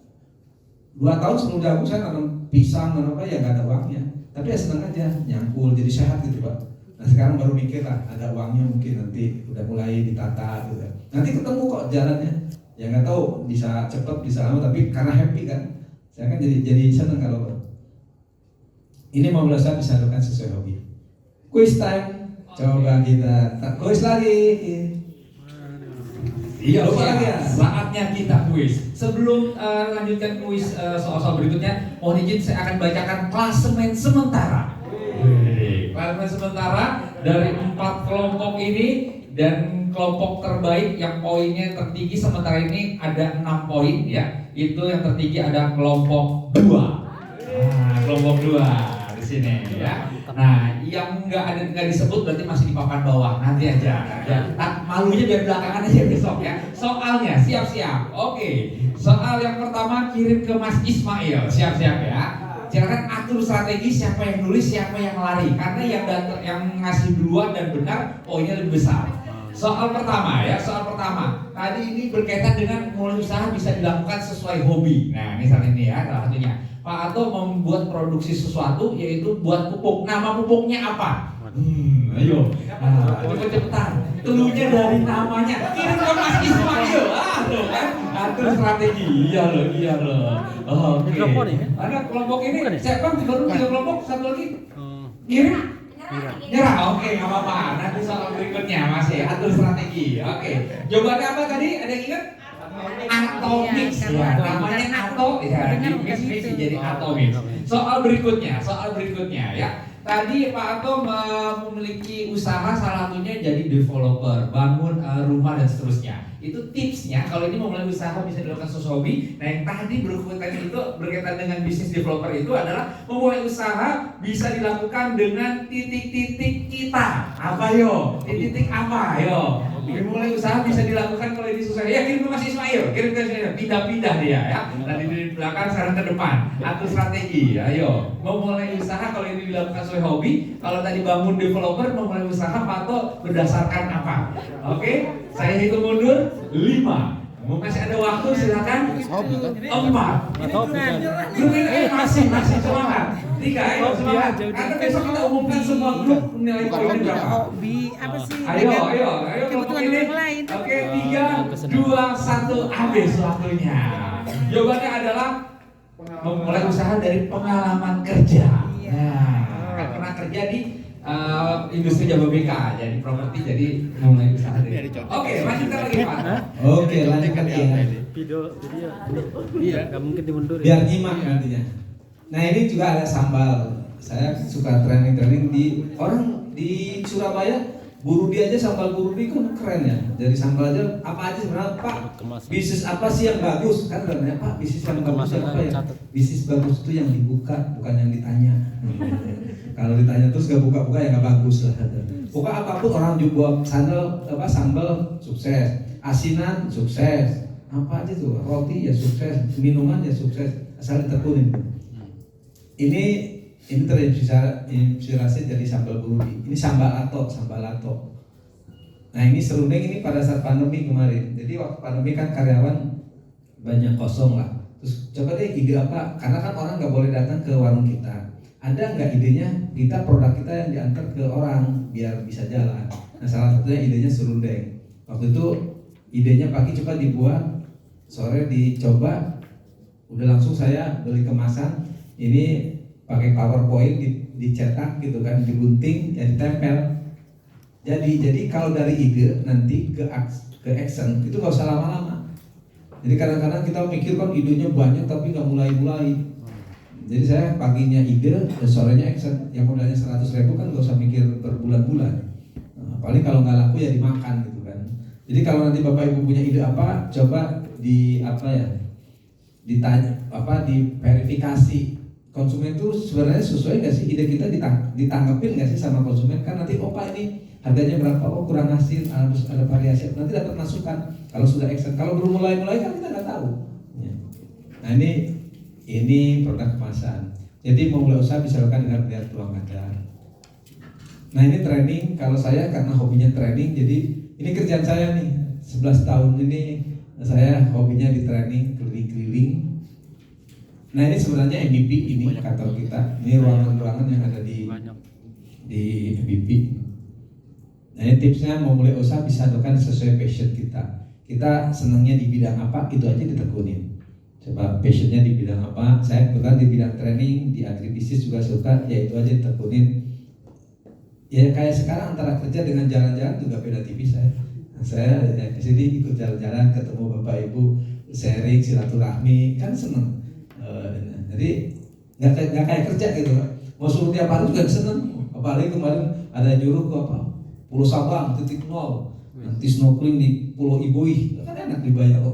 2 tahun sebelum jagung saya nanam pisang, nanam apa ya nggak ada uangnya. Tapi ya senang aja, nyangkul jadi sehat gitu Pak. Nah sekarang baru mikir lah, ada uangnya mungkin nanti udah mulai ditata gitu. Nanti ketemu kok jalannya. Ya nggak tahu bisa cepet bisa lama, tapi karena happy kan. Saya kan jadi senang kalau ini 15 saat bisa lakukan sesuai hobi. Quiz time, coba kita quiz lagi. Iya, lupa lagi ya. Saatnya kita kuis. Sebelum lanjutkan kuis soal-soal berikutnya, mohon izin saya akan bacakan klasemen sementara. Klasemen sementara dari 4 kelompok ini, dan kelompok terbaik yang poinnya tertinggi sementara ini ada 6 poin ya. Itu yang tertinggi ada kelompok 2. Kelompok 2 di sini ya. Nah, yang nggak disebut berarti masih di papan bawah, nanti aja. Ya. Nah, malunya biar belakangan aja besok ya. Soalnya siap-siap. Oke. Soal yang pertama kirim ke Mas Ismail. Siap-siap ya. Silakan atur strategi siapa yang nulis, siapa yang lari. Karena yang ngasih duluan dan benar poinnya lebih besar. Soal pertama ya, soal pertama. Tadi ini berkaitan dengan mulai usaha bisa dilakukan sesuai hobi. Nah, misalnya ini ya, salah satunya. Pak Ato membuat produksi sesuatu yaitu buat pupuk. Nama pupuknya apa? Ayo. Nah, cepet-cepetan. Telunya dari namanya. Kirim ke Mas Ismail. Loh kan. Atur strategi. Iya loh. Oke. Mikrofon ini. Ada kelompok ini. Bukan ya? Siapa baru 3 kelompok, satu lagi. Kirim. Nyerah. Oke, nggak apa-apa. Nanti soal berikutnya masih atur strategi. Oke. Jawabannya apa tadi? Ada yang ingat? Atomix ya, namanya ato ya, di mix jadi atomix. Soal berikutnya ya. Tadi Pak Ato memiliki usaha salah satunya jadi developer, bangun rumah dan seterusnya. Itu tipsnya kalau ini memulai usaha bisa dilakukan sesuai hobi. Nah yang tadi berkaitan dengan bisnis developer itu adalah memulai usaha bisa dilakukan dengan titik-titik kita. Apa yo? Titik apa yo? Memulai usaha bisa dilakukan kalau ini susah. Ya kirim ke Mas Ismail, pindah-pindah dia ya. Nanti di belakang sekarang ke depan. Atur strategi, ayo. Memulai usaha kalau ini dilakukan sesuai hobi. Kalau tadi bangun developer, memulai usaha Pato berdasarkan apa? Oke, saya hitung mundur 5. Masih ada waktu silakan. 4. Masih semangat. 3 ayo semangat. Karena besok kita umumkan semua grup nilai poinnya berapa. Hobi apa sih? Ayo Kebutuhan ini. orang lain. Oke, 3, 2, 1 habis waktunya. Jawabannya adalah memulai usaha dari pengalaman kerja. Nah, kan pernah kerja di industri Jababeka, jadi properti, jadi mulai usaha dari. Oke, lanjutkan lagi Pak. Oke, lanjutkan ya. Video. Iya, nggak mungkin dimundurin. Biar nyimak nantinya. Nah ini juga ada sambal. Saya suka training di orang di Surabaya. Burudi aja sambal burudi kan keren ya. Dari sambal aja apa aja sebenarnya Pak? Bisnis apa sih yang bagus? Kan katanya Pak, bisnis yang bagus apa ya? Bisnis bagus itu yang dibuka, bukan yang ditanya. Kalau ditanya terus gak buka-buka ya gak bagus lah. Pokoknya apapun orang juga sambal sukses, asinan sukses, apa aja tuh roti ya sukses, minuman ya sukses, asal ditekunin. Ini terinspirasi dari sambal burudi. Ini sambal lato. Nah ini serundeng ini pada saat pandemi kemarin. Jadi waktu pandemi kan karyawan banyak kosong lah. Terus coba deh ide apa? Karena kan orang nggak boleh datang ke warung kita. Ada nggak idenya kita produk kita yang diantar ke orang biar bisa jalan? Nah salah satunya idenya serundeng. Waktu itu idenya pagi coba dibuat, sore dicoba, udah langsung saya beli kemasan. Ini pakai PowerPoint dicetak gitu kan, digunting, ya ditempel. Jadi kalau dari ide nanti ke action itu nggak usah lama-lama. Jadi kadang-kadang kita mikir kan idenya banyak tapi nggak mulai. Jadi saya paginya ide, sorenya action. Yang modalnya 100.000 kan nggak usah mikir berbulan-bulan. Nah, paling kalau nggak laku ya dimakan gitu kan. Jadi kalau nanti Bapak Ibu punya ide apa, coba ditanya diverifikasi. Konsumen itu sebenarnya sesuai nggak sih ide kita ditanggepin nggak sih sama konsumen? Kan nanti Pak ini harganya berapa? Oh kurang hasil, harus ada variasi. Nanti dapat masukan. Kalau sudah action, kalau belum mulai kan kita nggak tahu. Nah ini produk kemasan. Jadi memulai usaha bisa dilakukan dengan melihat peluang ada. Nah ini training. Kalau saya karena hobinya training, jadi ini kerjaan saya nih. 11 tahun ini saya hobinya di training keliling-keliling. Nah ini sebenarnya MVP ini kantor kita. Ini ruangan-ruangan yang ada di MVP. Nah ini tipsnya mau mulai usaha bisa lakukan sesuai passion kita. Kita senangnya di bidang apa, itu aja ditekunin. Coba passionnya di bidang apa? Saya bukan di bidang training, di agribisnis juga suka, ya itu aja ditekunin. Ya kayak sekarang antara kerja dengan jalan-jalan juga beda tipis saya. Saya ke sini ikut jalan-jalan, ketemu Bapak Ibu, sharing, silaturahmi, kan seneng. Jadi nggak kayak kerja gitu. Mau suruh tiap hari juga seneng. Apalagi kemarin ada nyuruh ke Pulau Sabang .0, nanti snorkeling di Pulau Iboi, kan enak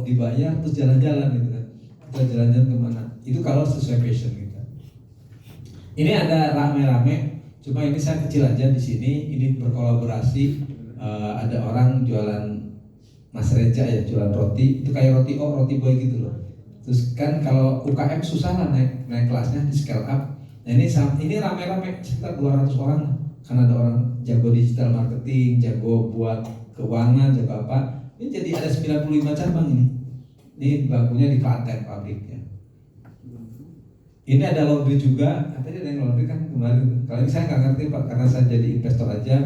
dibayar terus jalan-jalan gitu kan. Kita jalan-jalan kemana? Itu kalau sesuai passion kita. Ini ada rame-rame, cuma ini saya kecil aja di sini. Ini berkolaborasi. Ada orang jualan Mas Reja ya, jualan roti. Itu kayak roti boy gitu loh. Terus kan kalau UKM susah lah naik kelasnya, di scale up. Nah ini rame-rame sekitar 200 orang. Karena ada orang jago digital marketing, jago buat keuangan, jaga apa. Ini jadi ada 95 cabang ini. Ini bakunya di Klaten pabriknya. Ini ada laundry juga, katanya ada yang laundry kan kemarin. Kalau ini saya nggak ngerti Pak, karena saya jadi investor aja.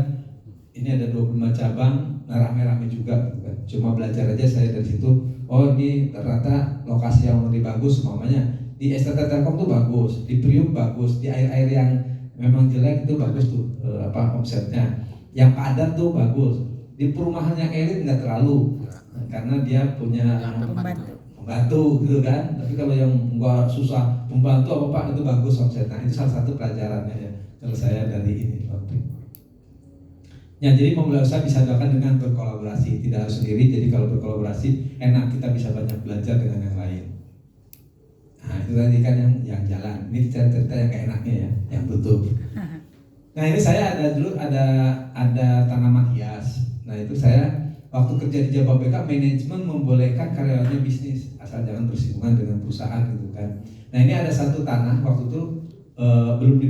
Ini ada 25 cabang, rame-rame juga gitu kan. Cuma belajar aja saya dari situ. Oh ini ternyata lokasi yang laundry bagus, semuanya di STT Telkom tuh bagus, di Priuk bagus, di air-air yang memang jelek itu bagus tuh omsetnya. Yang padat tuh bagus. Di perumahan yang elit nggak terlalu, karena dia punya membantu gitu kan. Tapi kalau yang nggak susah membantu apa Pak itu bagus omsetnya. Itu salah satu pelajarannya ya kalau saya dari ini. Ya jadi memulai usaha bisa dilakukan dengan berkolaborasi, tidak harus sendiri. Jadi kalau berkolaborasi enak, kita bisa banyak belajar dengan yang lain. Nah itu tadi kan yang jalan. Ini cerita yang enaknya ya, yang tutup. Nah ini saya dulu ada tanaman hias. Nah itu saya waktu kerja di Jababeka, manajemen membolehkan karyawannya bisnis asal jangan bersinggungan dengan perusahaan gitu kan. Nah ini ada satu tanah waktu itu belum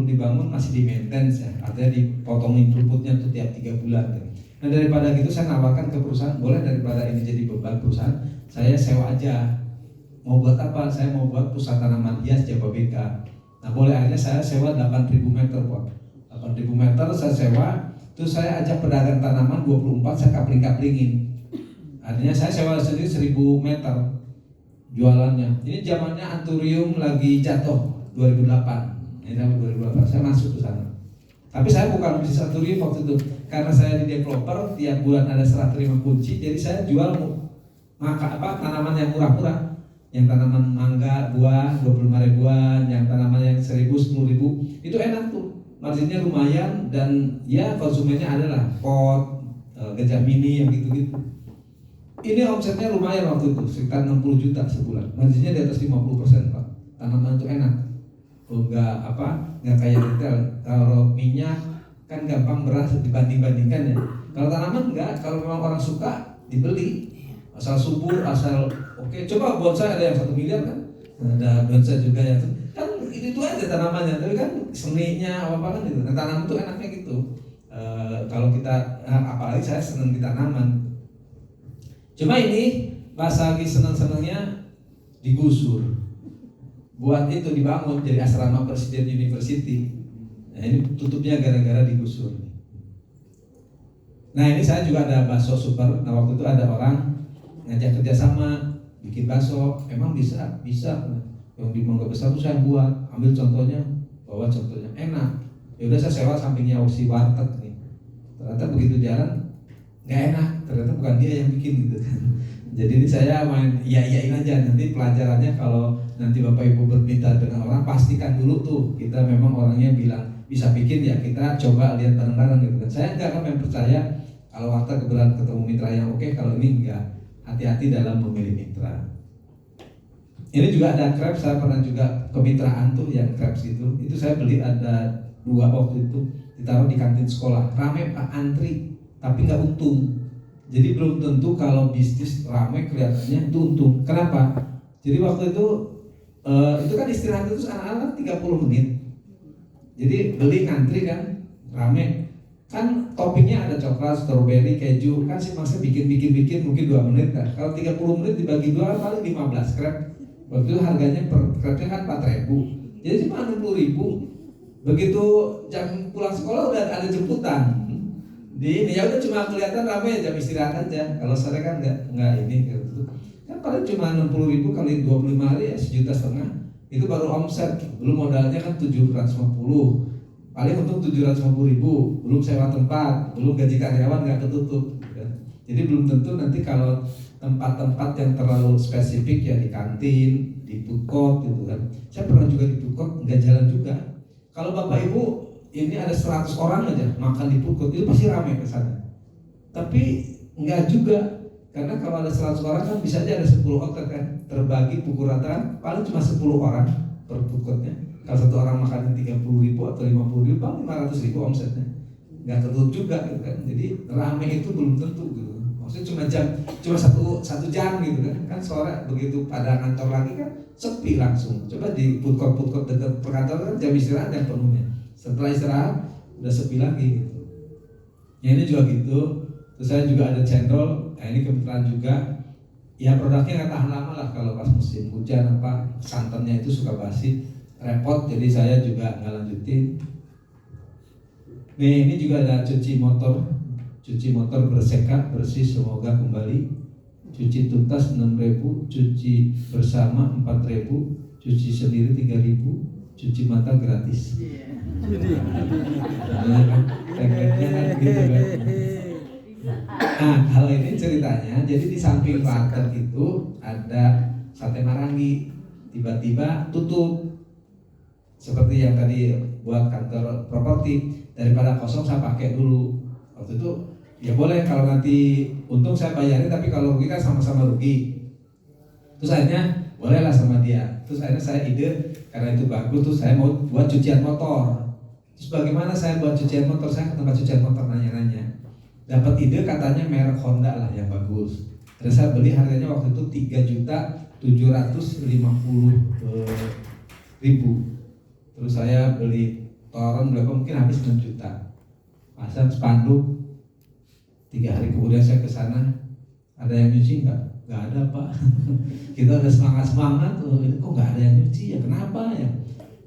dibangun masih di maintenance ya, artinya dipotongin rumputnya tuh tiap 3 bulan kan. Nah daripada gitu saya nawarkan ke perusahaan, boleh daripada ini jadi beban perusahaan, saya sewa aja. Mau buat apa? Saya mau buat pusat tanaman hias Jababeka. Nah boleh, akhirnya saya sewa 8.000 meter Pak. 8.000 meter saya sewa, terus saya ajak pedagang tanaman 24, saya kapling-kaplingin. Artinya saya sewa sendiri 1.000 meter jualannya. Ini zamannya Anturium lagi jatuh 2008. Ini tahun 2008 saya masuk ke sana. Tapi saya bukan bisnis Anturium waktu itu, karena saya di developer, tiap bulan ada serah terima kunci, jadi saya jual tanaman yang murah-murah. Yang tanaman mangga buah 25 ribuan, yang tanaman yang 1.000, 10.000, itu enak tuh, marginnya lumayan dan ya konsumennya adalah pot, gajah mini yang gitu-gitu. Ini omsetnya lumayan waktu itu, sekitar 60 juta sebulan, marginnya di atas 50% Pak. Tanaman itu enak, nggak kayak retail. Kalau minyak kan gampang beras dibandingkan ya. Kalau tanaman enggak, kalau memang orang suka dibeli, asal subur, asal oke. Coba bonsai ada yang 1 miliar kan, ada bonsai juga yang kan itu aja tanamannya, tapi kan seninya apa kan itu. Nah, tanaman itu enaknya gitu. Kalau kita apalagi saya senang di tanaman. Cuma ini pas lagi senang-senangnya digusur. Buat itu dibangun jadi asrama Presiden University. Nah ini tutupnya gara-gara digusur. Nah ini saya juga ada bakso super. Nah waktu itu ada orang ngajak kerjasama bikin bakso, emang bisa. Yang di Mangga Besar tuh saya buat, ambil contohnya, bawa contohnya, enak. Ya udah saya sewa sampingnya opsi warteg nih. Ternyata begitu jalan nggak enak, ternyata bukan dia yang bikin gitu kan. Jadi ini saya main iyain aja. Nanti pelajarannya kalau nanti Bapak Ibu bermitra dengan orang, pastikan dulu tuh kita memang orangnya bilang bisa bikin ya, kita coba lihat bareng-bareng gitu kan. Saya nggak akan percaya kalau warteg kebetulan ketemu mitra yang oke, kalau ini enggak. Hati-hati dalam memilih mitra. Ini juga ada crepes, saya pernah juga kemitraan tuh yang crepes itu saya beli ada 2 waktu itu, ditaruh di kantin sekolah, rame Pak, antri, tapi nggak untung. Jadi belum tentu kalau bisnis rame kelihatannya itu untung. Kenapa? Jadi waktu itu kan istirahat itu anak-anak 30 menit. Jadi beli ngantri kan, rame. Kan toppingnya ada coklat, strawberry, keju, kan sih masa bikin mungkin 2 menit kan. Kalau 30 menit dibagi 2 paling 15 krep. Waktu itu harganya per krepnya kan 4.000. Jadi cuma 60.000. Begitu jam pulang sekolah udah ada jemputan. Di ini ya udah cuma kelihatan ramai jam istirahat aja. Kalau sore kan enggak ini gitu. Kan paling cuma 60.000 kali 25 hari ya 1,5 juta. Itu baru omset. Belum modalnya kan 750. Paling untung 750.000, belum sewa tempat, belum gaji karyawan nggak ketutup. Jadi belum tentu nanti kalau tempat-tempat yang terlalu spesifik ya di kantin, di food court gitu kan. Saya pernah juga di food court nggak jalan juga. Kalau Bapak Ibu ini ada 100 orang aja makan di food court itu pasti ramai ke sana. Tapi nggak juga, karena kalau ada 100 orang kan bisa aja ada 10 outlet kan, terbagi pukul rata paling cuma 10 orang per food courtnya. Kalau satu orang makan 30.000 atau 50.000, paling 500.000 omsetnya. Nggak ketutup juga gitu kan. Jadi rame itu belum tentu gitu. Maksudnya cuma satu jam gitu kan. Kan sore begitu pada kantor lagi kan sepi langsung. Coba di food court dekat perkantoran kan jam istirahat yang penuhnya. Setelah istirahat udah sepi lagi gitu. Ya ini juga gitu. Terus saya juga ada cendol. Nah ini kebetulan juga ya produknya nggak tahan lama lah kalau pas musim hujan, apa santannya itu suka basi, repot, jadi saya juga nggak lanjutin. Nih ini juga ada cuci motor berseka bersih semoga kembali, cuci tuntas 6.000, cuci bersama 4.000, cuci sendiri 3.000, cuci mata gratis. Ya kan? Tagline-nya kan gitu kan. Nah kalau ini ceritanya, jadi di samping warteg itu ada sate Marangi, tiba-tiba tutup. Seperti yang tadi buat kantor properti, daripada kosong saya pakai dulu. Waktu itu ya boleh, kalau nanti untung saya bayarin, tapi kalau rugi kan sama-sama rugi. Terus akhirnya bolehlah sama dia. Terus akhirnya saya ide, karena itu bagus, terus saya mau buat cucian motor. Terus bagaimana saya buat cucian motor? Saya ke tempat cucian motor nanya-nanya. Dapat ide katanya merek Honda lah yang bagus. Terus saya beli, harganya waktu itu 3.750.000. Terus saya beli toren berapa, mungkin habis 6 juta. Pasang spanduk. 3 hari kemudian saya ke sana, ada yang nyuci nggak? Nggak ada Pak. Kita udah semangat kok nggak ada yang nyuci ya? Kenapa ya?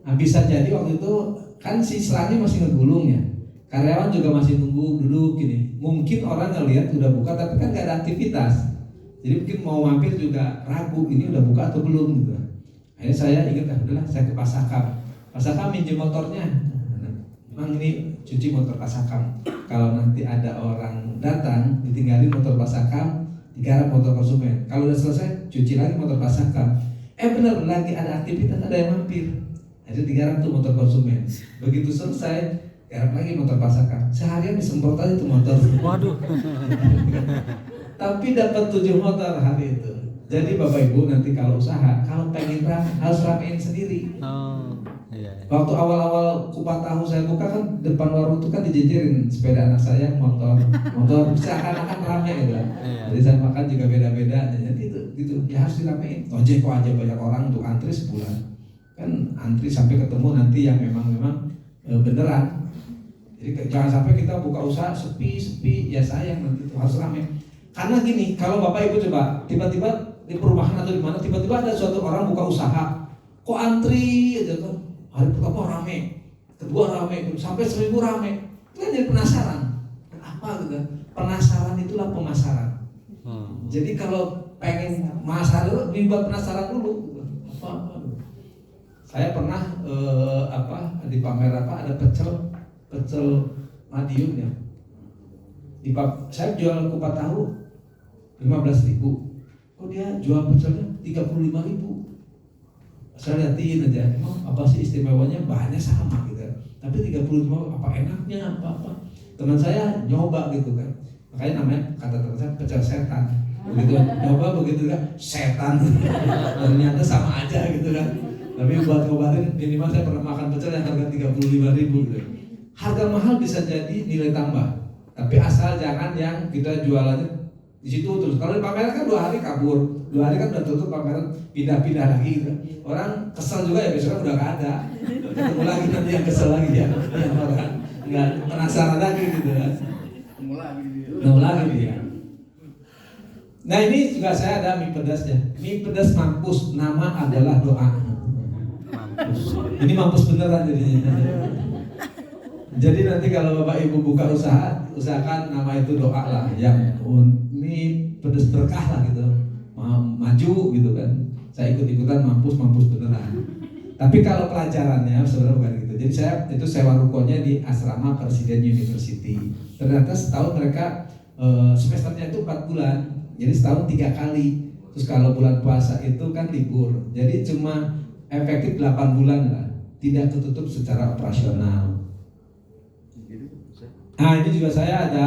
Nah, bisa jadi waktu itu kan si selangnya masih ngegulung ya. Karyawan juga masih nunggu duduk gini. Mungkin orang ngelihat udah buka tapi kan nggak ada aktivitas. Jadi mungkin mau mampir juga ragu, ini udah buka atau belum gitu. Akhirnya saya ingat, udahlah saya ke Pasakam. Pasakam minjem motornya. Memang ini cuci motor Pasakam. Kalau nanti ada orang datang, ditinggalin motor Pasakam, digarap motor konsumen. Kalau udah selesai, cuci lagi motor Pasakam. Bener, lagi ada aktivitas, ada yang mampir. Jadi digarap tuh motor konsumen. Begitu selesai, garap lagi motor Pasakam. Seharian disemprot aja tuh motor. Waduh. Tapi dapat 7 motor hari itu. Jadi Bapak Ibu nanti kalau usaha, kalau pengen harus ramein sendiri. Waktu awal-awal Kupat Tahu saya buka kan, depan warung itu kan dijejerin sepeda anak saya, motor seakan-akan rame gitu. Jadi saya makan juga beda-beda. Jadi gitu ya harus diramein. Ojek kok aja banyak orang untuk antri sebulan. Kan antri sampai ketemu nanti yang memang beneran. Jadi jangan sampai kita buka usaha sepi ya sayang, nanti itu harus rame. Karena gini, kalau Bapak Ibu coba tiba-tiba di perumahan atau di mana tiba-tiba ada suatu orang buka usaha, kok antri aja kan. Hari pertama rame, kedua rame, sampai 1.000 rame. Itu kan jadi penasaran. Apa gitu? Penasaran itulah pemasaran. Jadi kalau pengen masar dulu, dibuat penasaran dulu. Apa? Saya pernah di pamer ada pecel Madiun ya. Saya jual Kupat Tahu 15.000. Kok dia jual pecelnya 35.000? Saya liatin aja, emang apa sih istimewanya? Bahannya sama gitu, tapi 35 apa enaknya apa. Teman saya nyoba gitu kan, makanya namanya kata teman saya pecel setan. Begitu nyoba begitu kan, setan. Ternyata sama aja gitu kan. Tapi buat ngobatin, minimal saya pernah makan pecel yang harga 35.000 gitu. Harga mahal bisa jadi nilai tambah, tapi asal jangan yang kita jualannya di situ terus. Kalau di pameran kan 2 hari kabur, 2 hari kan udah tutup pameran, pindah-pindah lagi gitu. Orang kesel juga ya, besok udah gak ada, ketemu lagi nanti yang kesel lagi ya, yang orang nggak penasaran lagi gitu kan. Nemu lagi dia. Nah ini juga saya ada mie pedas ya, mie pedas mampus, nama adalah doa. Mampus. Ini mampus beneran jadinya. Jadi nanti kalau Bapak Ibu buka usaha, usahakan nama itu doa lah, yang mie pedas berkah lah gitu, maju gitu kan. Saya ikut-ikutan mampus beneran. Tapi kalau pelajarannya sebenarnya bukan gitu. Jadi saya itu sewa rukonya di asrama Presiden University. Ternyata setahun mereka semesternya itu 4 bulan. Jadi setahun 3 kali. Terus kalau bulan puasa itu kan libur. Jadi cuma efektif 8 bulan lah. Tidak tertutup secara operasional. Nah ini juga saya ada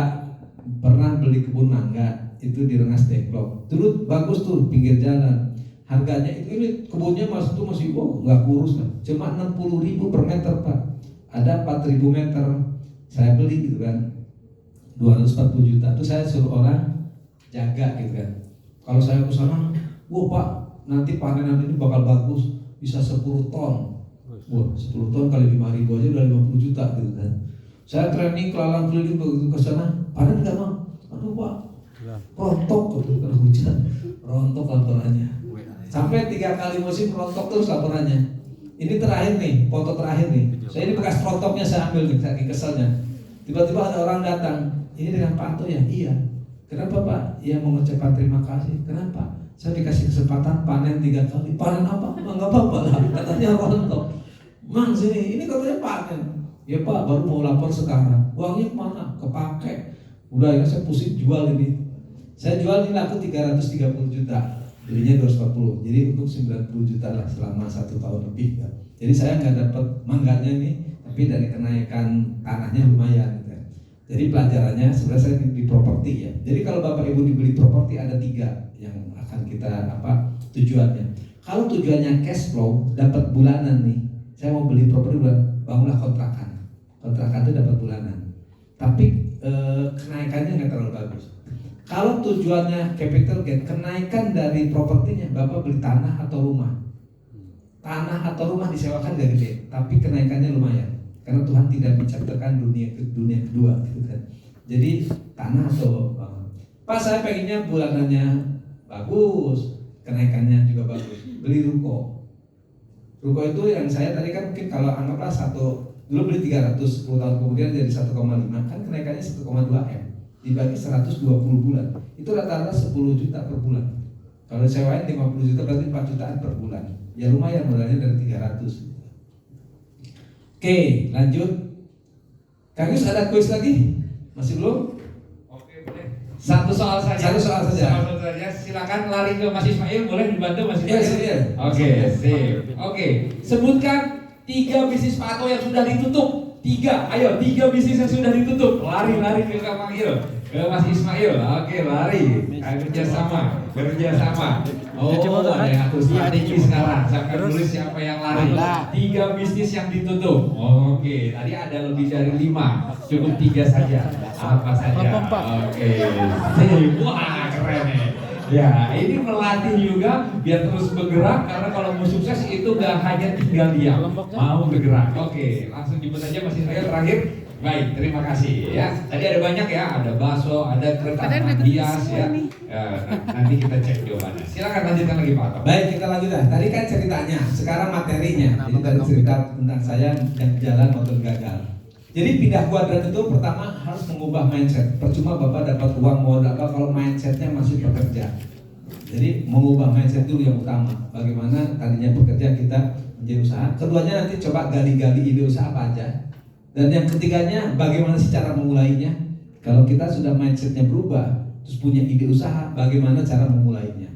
pernah beli kebun mangga itu di Rengas Dengklok. Dulu bagus tuh pinggir jalan. Harganya ini kebunnya masih nggak kurus kan, cuma 60.000 per meter Pak. Ada 4.000 meter, saya beli gitu kan, 240 juta. Terus saya suruh orang jaga gitu kan. Kalau saya ke sana, wah Pak, nanti panenan ini bakal bagus, bisa 10 ton. Wah 10 ton kali 5.000 aja udah 50 juta gitu kan. Saya training kelalang keliling begitu ke sana, panen nggak Bang? Aduh Pak, rontok gitu karena hujan, rontok laporannya. Sampai 3 kali musim rontok terus laporannya. Ini terakhir nih, foto terakhir nih. Saya ini bekas rontoknya saya ambil nih, saking keselnya. Tiba-tiba ada orang datang, ini dengan Pak Anto ya? Iya. Kenapa Pak? Iya mau mengucapkan terima kasih. Kenapa? Saya dikasih kesempatan panen 3 kali. Panen apa? Enggak apa-apa lah, katanya rontok. Mang sini, ini katanya panen. Ya Pak, baru mau lapor sekarang. Uangnya kemana? Kepake. Udah akhirnya saya pusing jual ini. Saya jual ini laku 330 juta. Belinya 240, jadi untuk 90 juta lah selama 1 tahun lebih kan. Jadi saya nggak dapat mangganya nih, tapi dari kenaikan tanahnya lumayan gitu. Jadi pelajarannya sebenarnya saya di properti ya. Jadi kalau Bapak Ibu dibeli properti ada 3 yang akan kita tujuannya. Kalau tujuannya cash flow, dapat bulanan nih. Saya mau beli properti bangunlah kontrakan. Kontrakan itu dapat bulanan. Tapi kenaikannya nggak terlalu bagus. Kalau tujuannya capital gain, kenaikan dari propertinya, Bapak beli tanah atau rumah. Tanah atau rumah disewakan gak gede, tapi kenaikannya lumayan. Karena Tuhan tidak mencatatkan dunia kedua gitu kan. Jadi tanah atau Pak saya pengennya bulanannya bagus, kenaikannya juga bagus. Beli ruko. Ruko itu yang saya tadi kan mungkin kalau anggaplah dulu beli 300, 10 tahun kemudian jadi 1,5, kan kenaikannya 1,2 M. Dibagi 120 bulan, itu rata-rata 10 juta per bulan. Kalau sewain 50 juta berarti 4 jutaan per bulan. Ya lumayan modalnya dari 300. Oke, lanjut. Kang Yus ada kuis lagi? Masih belum? Oke, boleh. Satu soal saja. Satu soal saja. Silakan lari ke Mas Ismail, boleh dibantu Mas Iya, Ismail? iya. Oke, sip. Oke, sebutkan 3 bisnis Pak Anto yang sudah ditutup. 3, ayo 3 bisnis yang sudah ditutup. Lari ke Kang Manggil, ke Mas Ismail. Oke, lari. Kerjasama. Oh, ada yang atur strategi sekarang. Saya akan tulis siapa yang lari. 3 bisnis yang ditutup. Oke, tadi ada lebih dari 5. Cukup 3 saja. Apa saja? Oke. Wah, keren nih. Ya, ini melatih juga biar terus bergerak, karena kalau mau sukses itu gak hanya tinggal diam, mau bergerak. Oke, langsung jemput aja Mas Ismail terakhir. Baik, terima kasih ya. Tadi ada banyak ya, ada bakso, ada kereta hias ya. Nanti kita cek jawabannya. Silakan lanjutkan lagi Pak Anto. Baik, kita lanjut lah. Tadi kan ceritanya, sekarang materinya. Jadi tadi cerita tentang saya yang jalan motor gagal. Jadi pindah kuadran itu pertama harus mengubah mindset. Percuma Bapak dapat uang modal kalau mindsetnya masih bekerja. Jadi mengubah mindset dulu yang utama. Bagaimana tadinya bekerja kita menjadi usaha. Keduanya nanti coba gali-gali ide usaha apa aja. Dan yang ketiganya bagaimana sih cara memulainya. Kalau kita sudah mindsetnya berubah, terus punya ide usaha, bagaimana cara memulainya.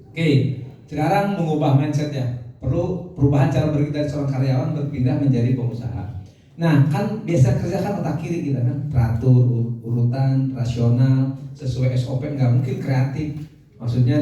Oke, sekarang mengubah mindsetnya. Perlu perubahan cara berpikir dari seorang karyawan berpindah menjadi pengusaha. Nah, kan biasa kerja kan otak kiri kita kan, teratur, urutan, rasional, sesuai SOP, nggak mungkin kreatif. Maksudnya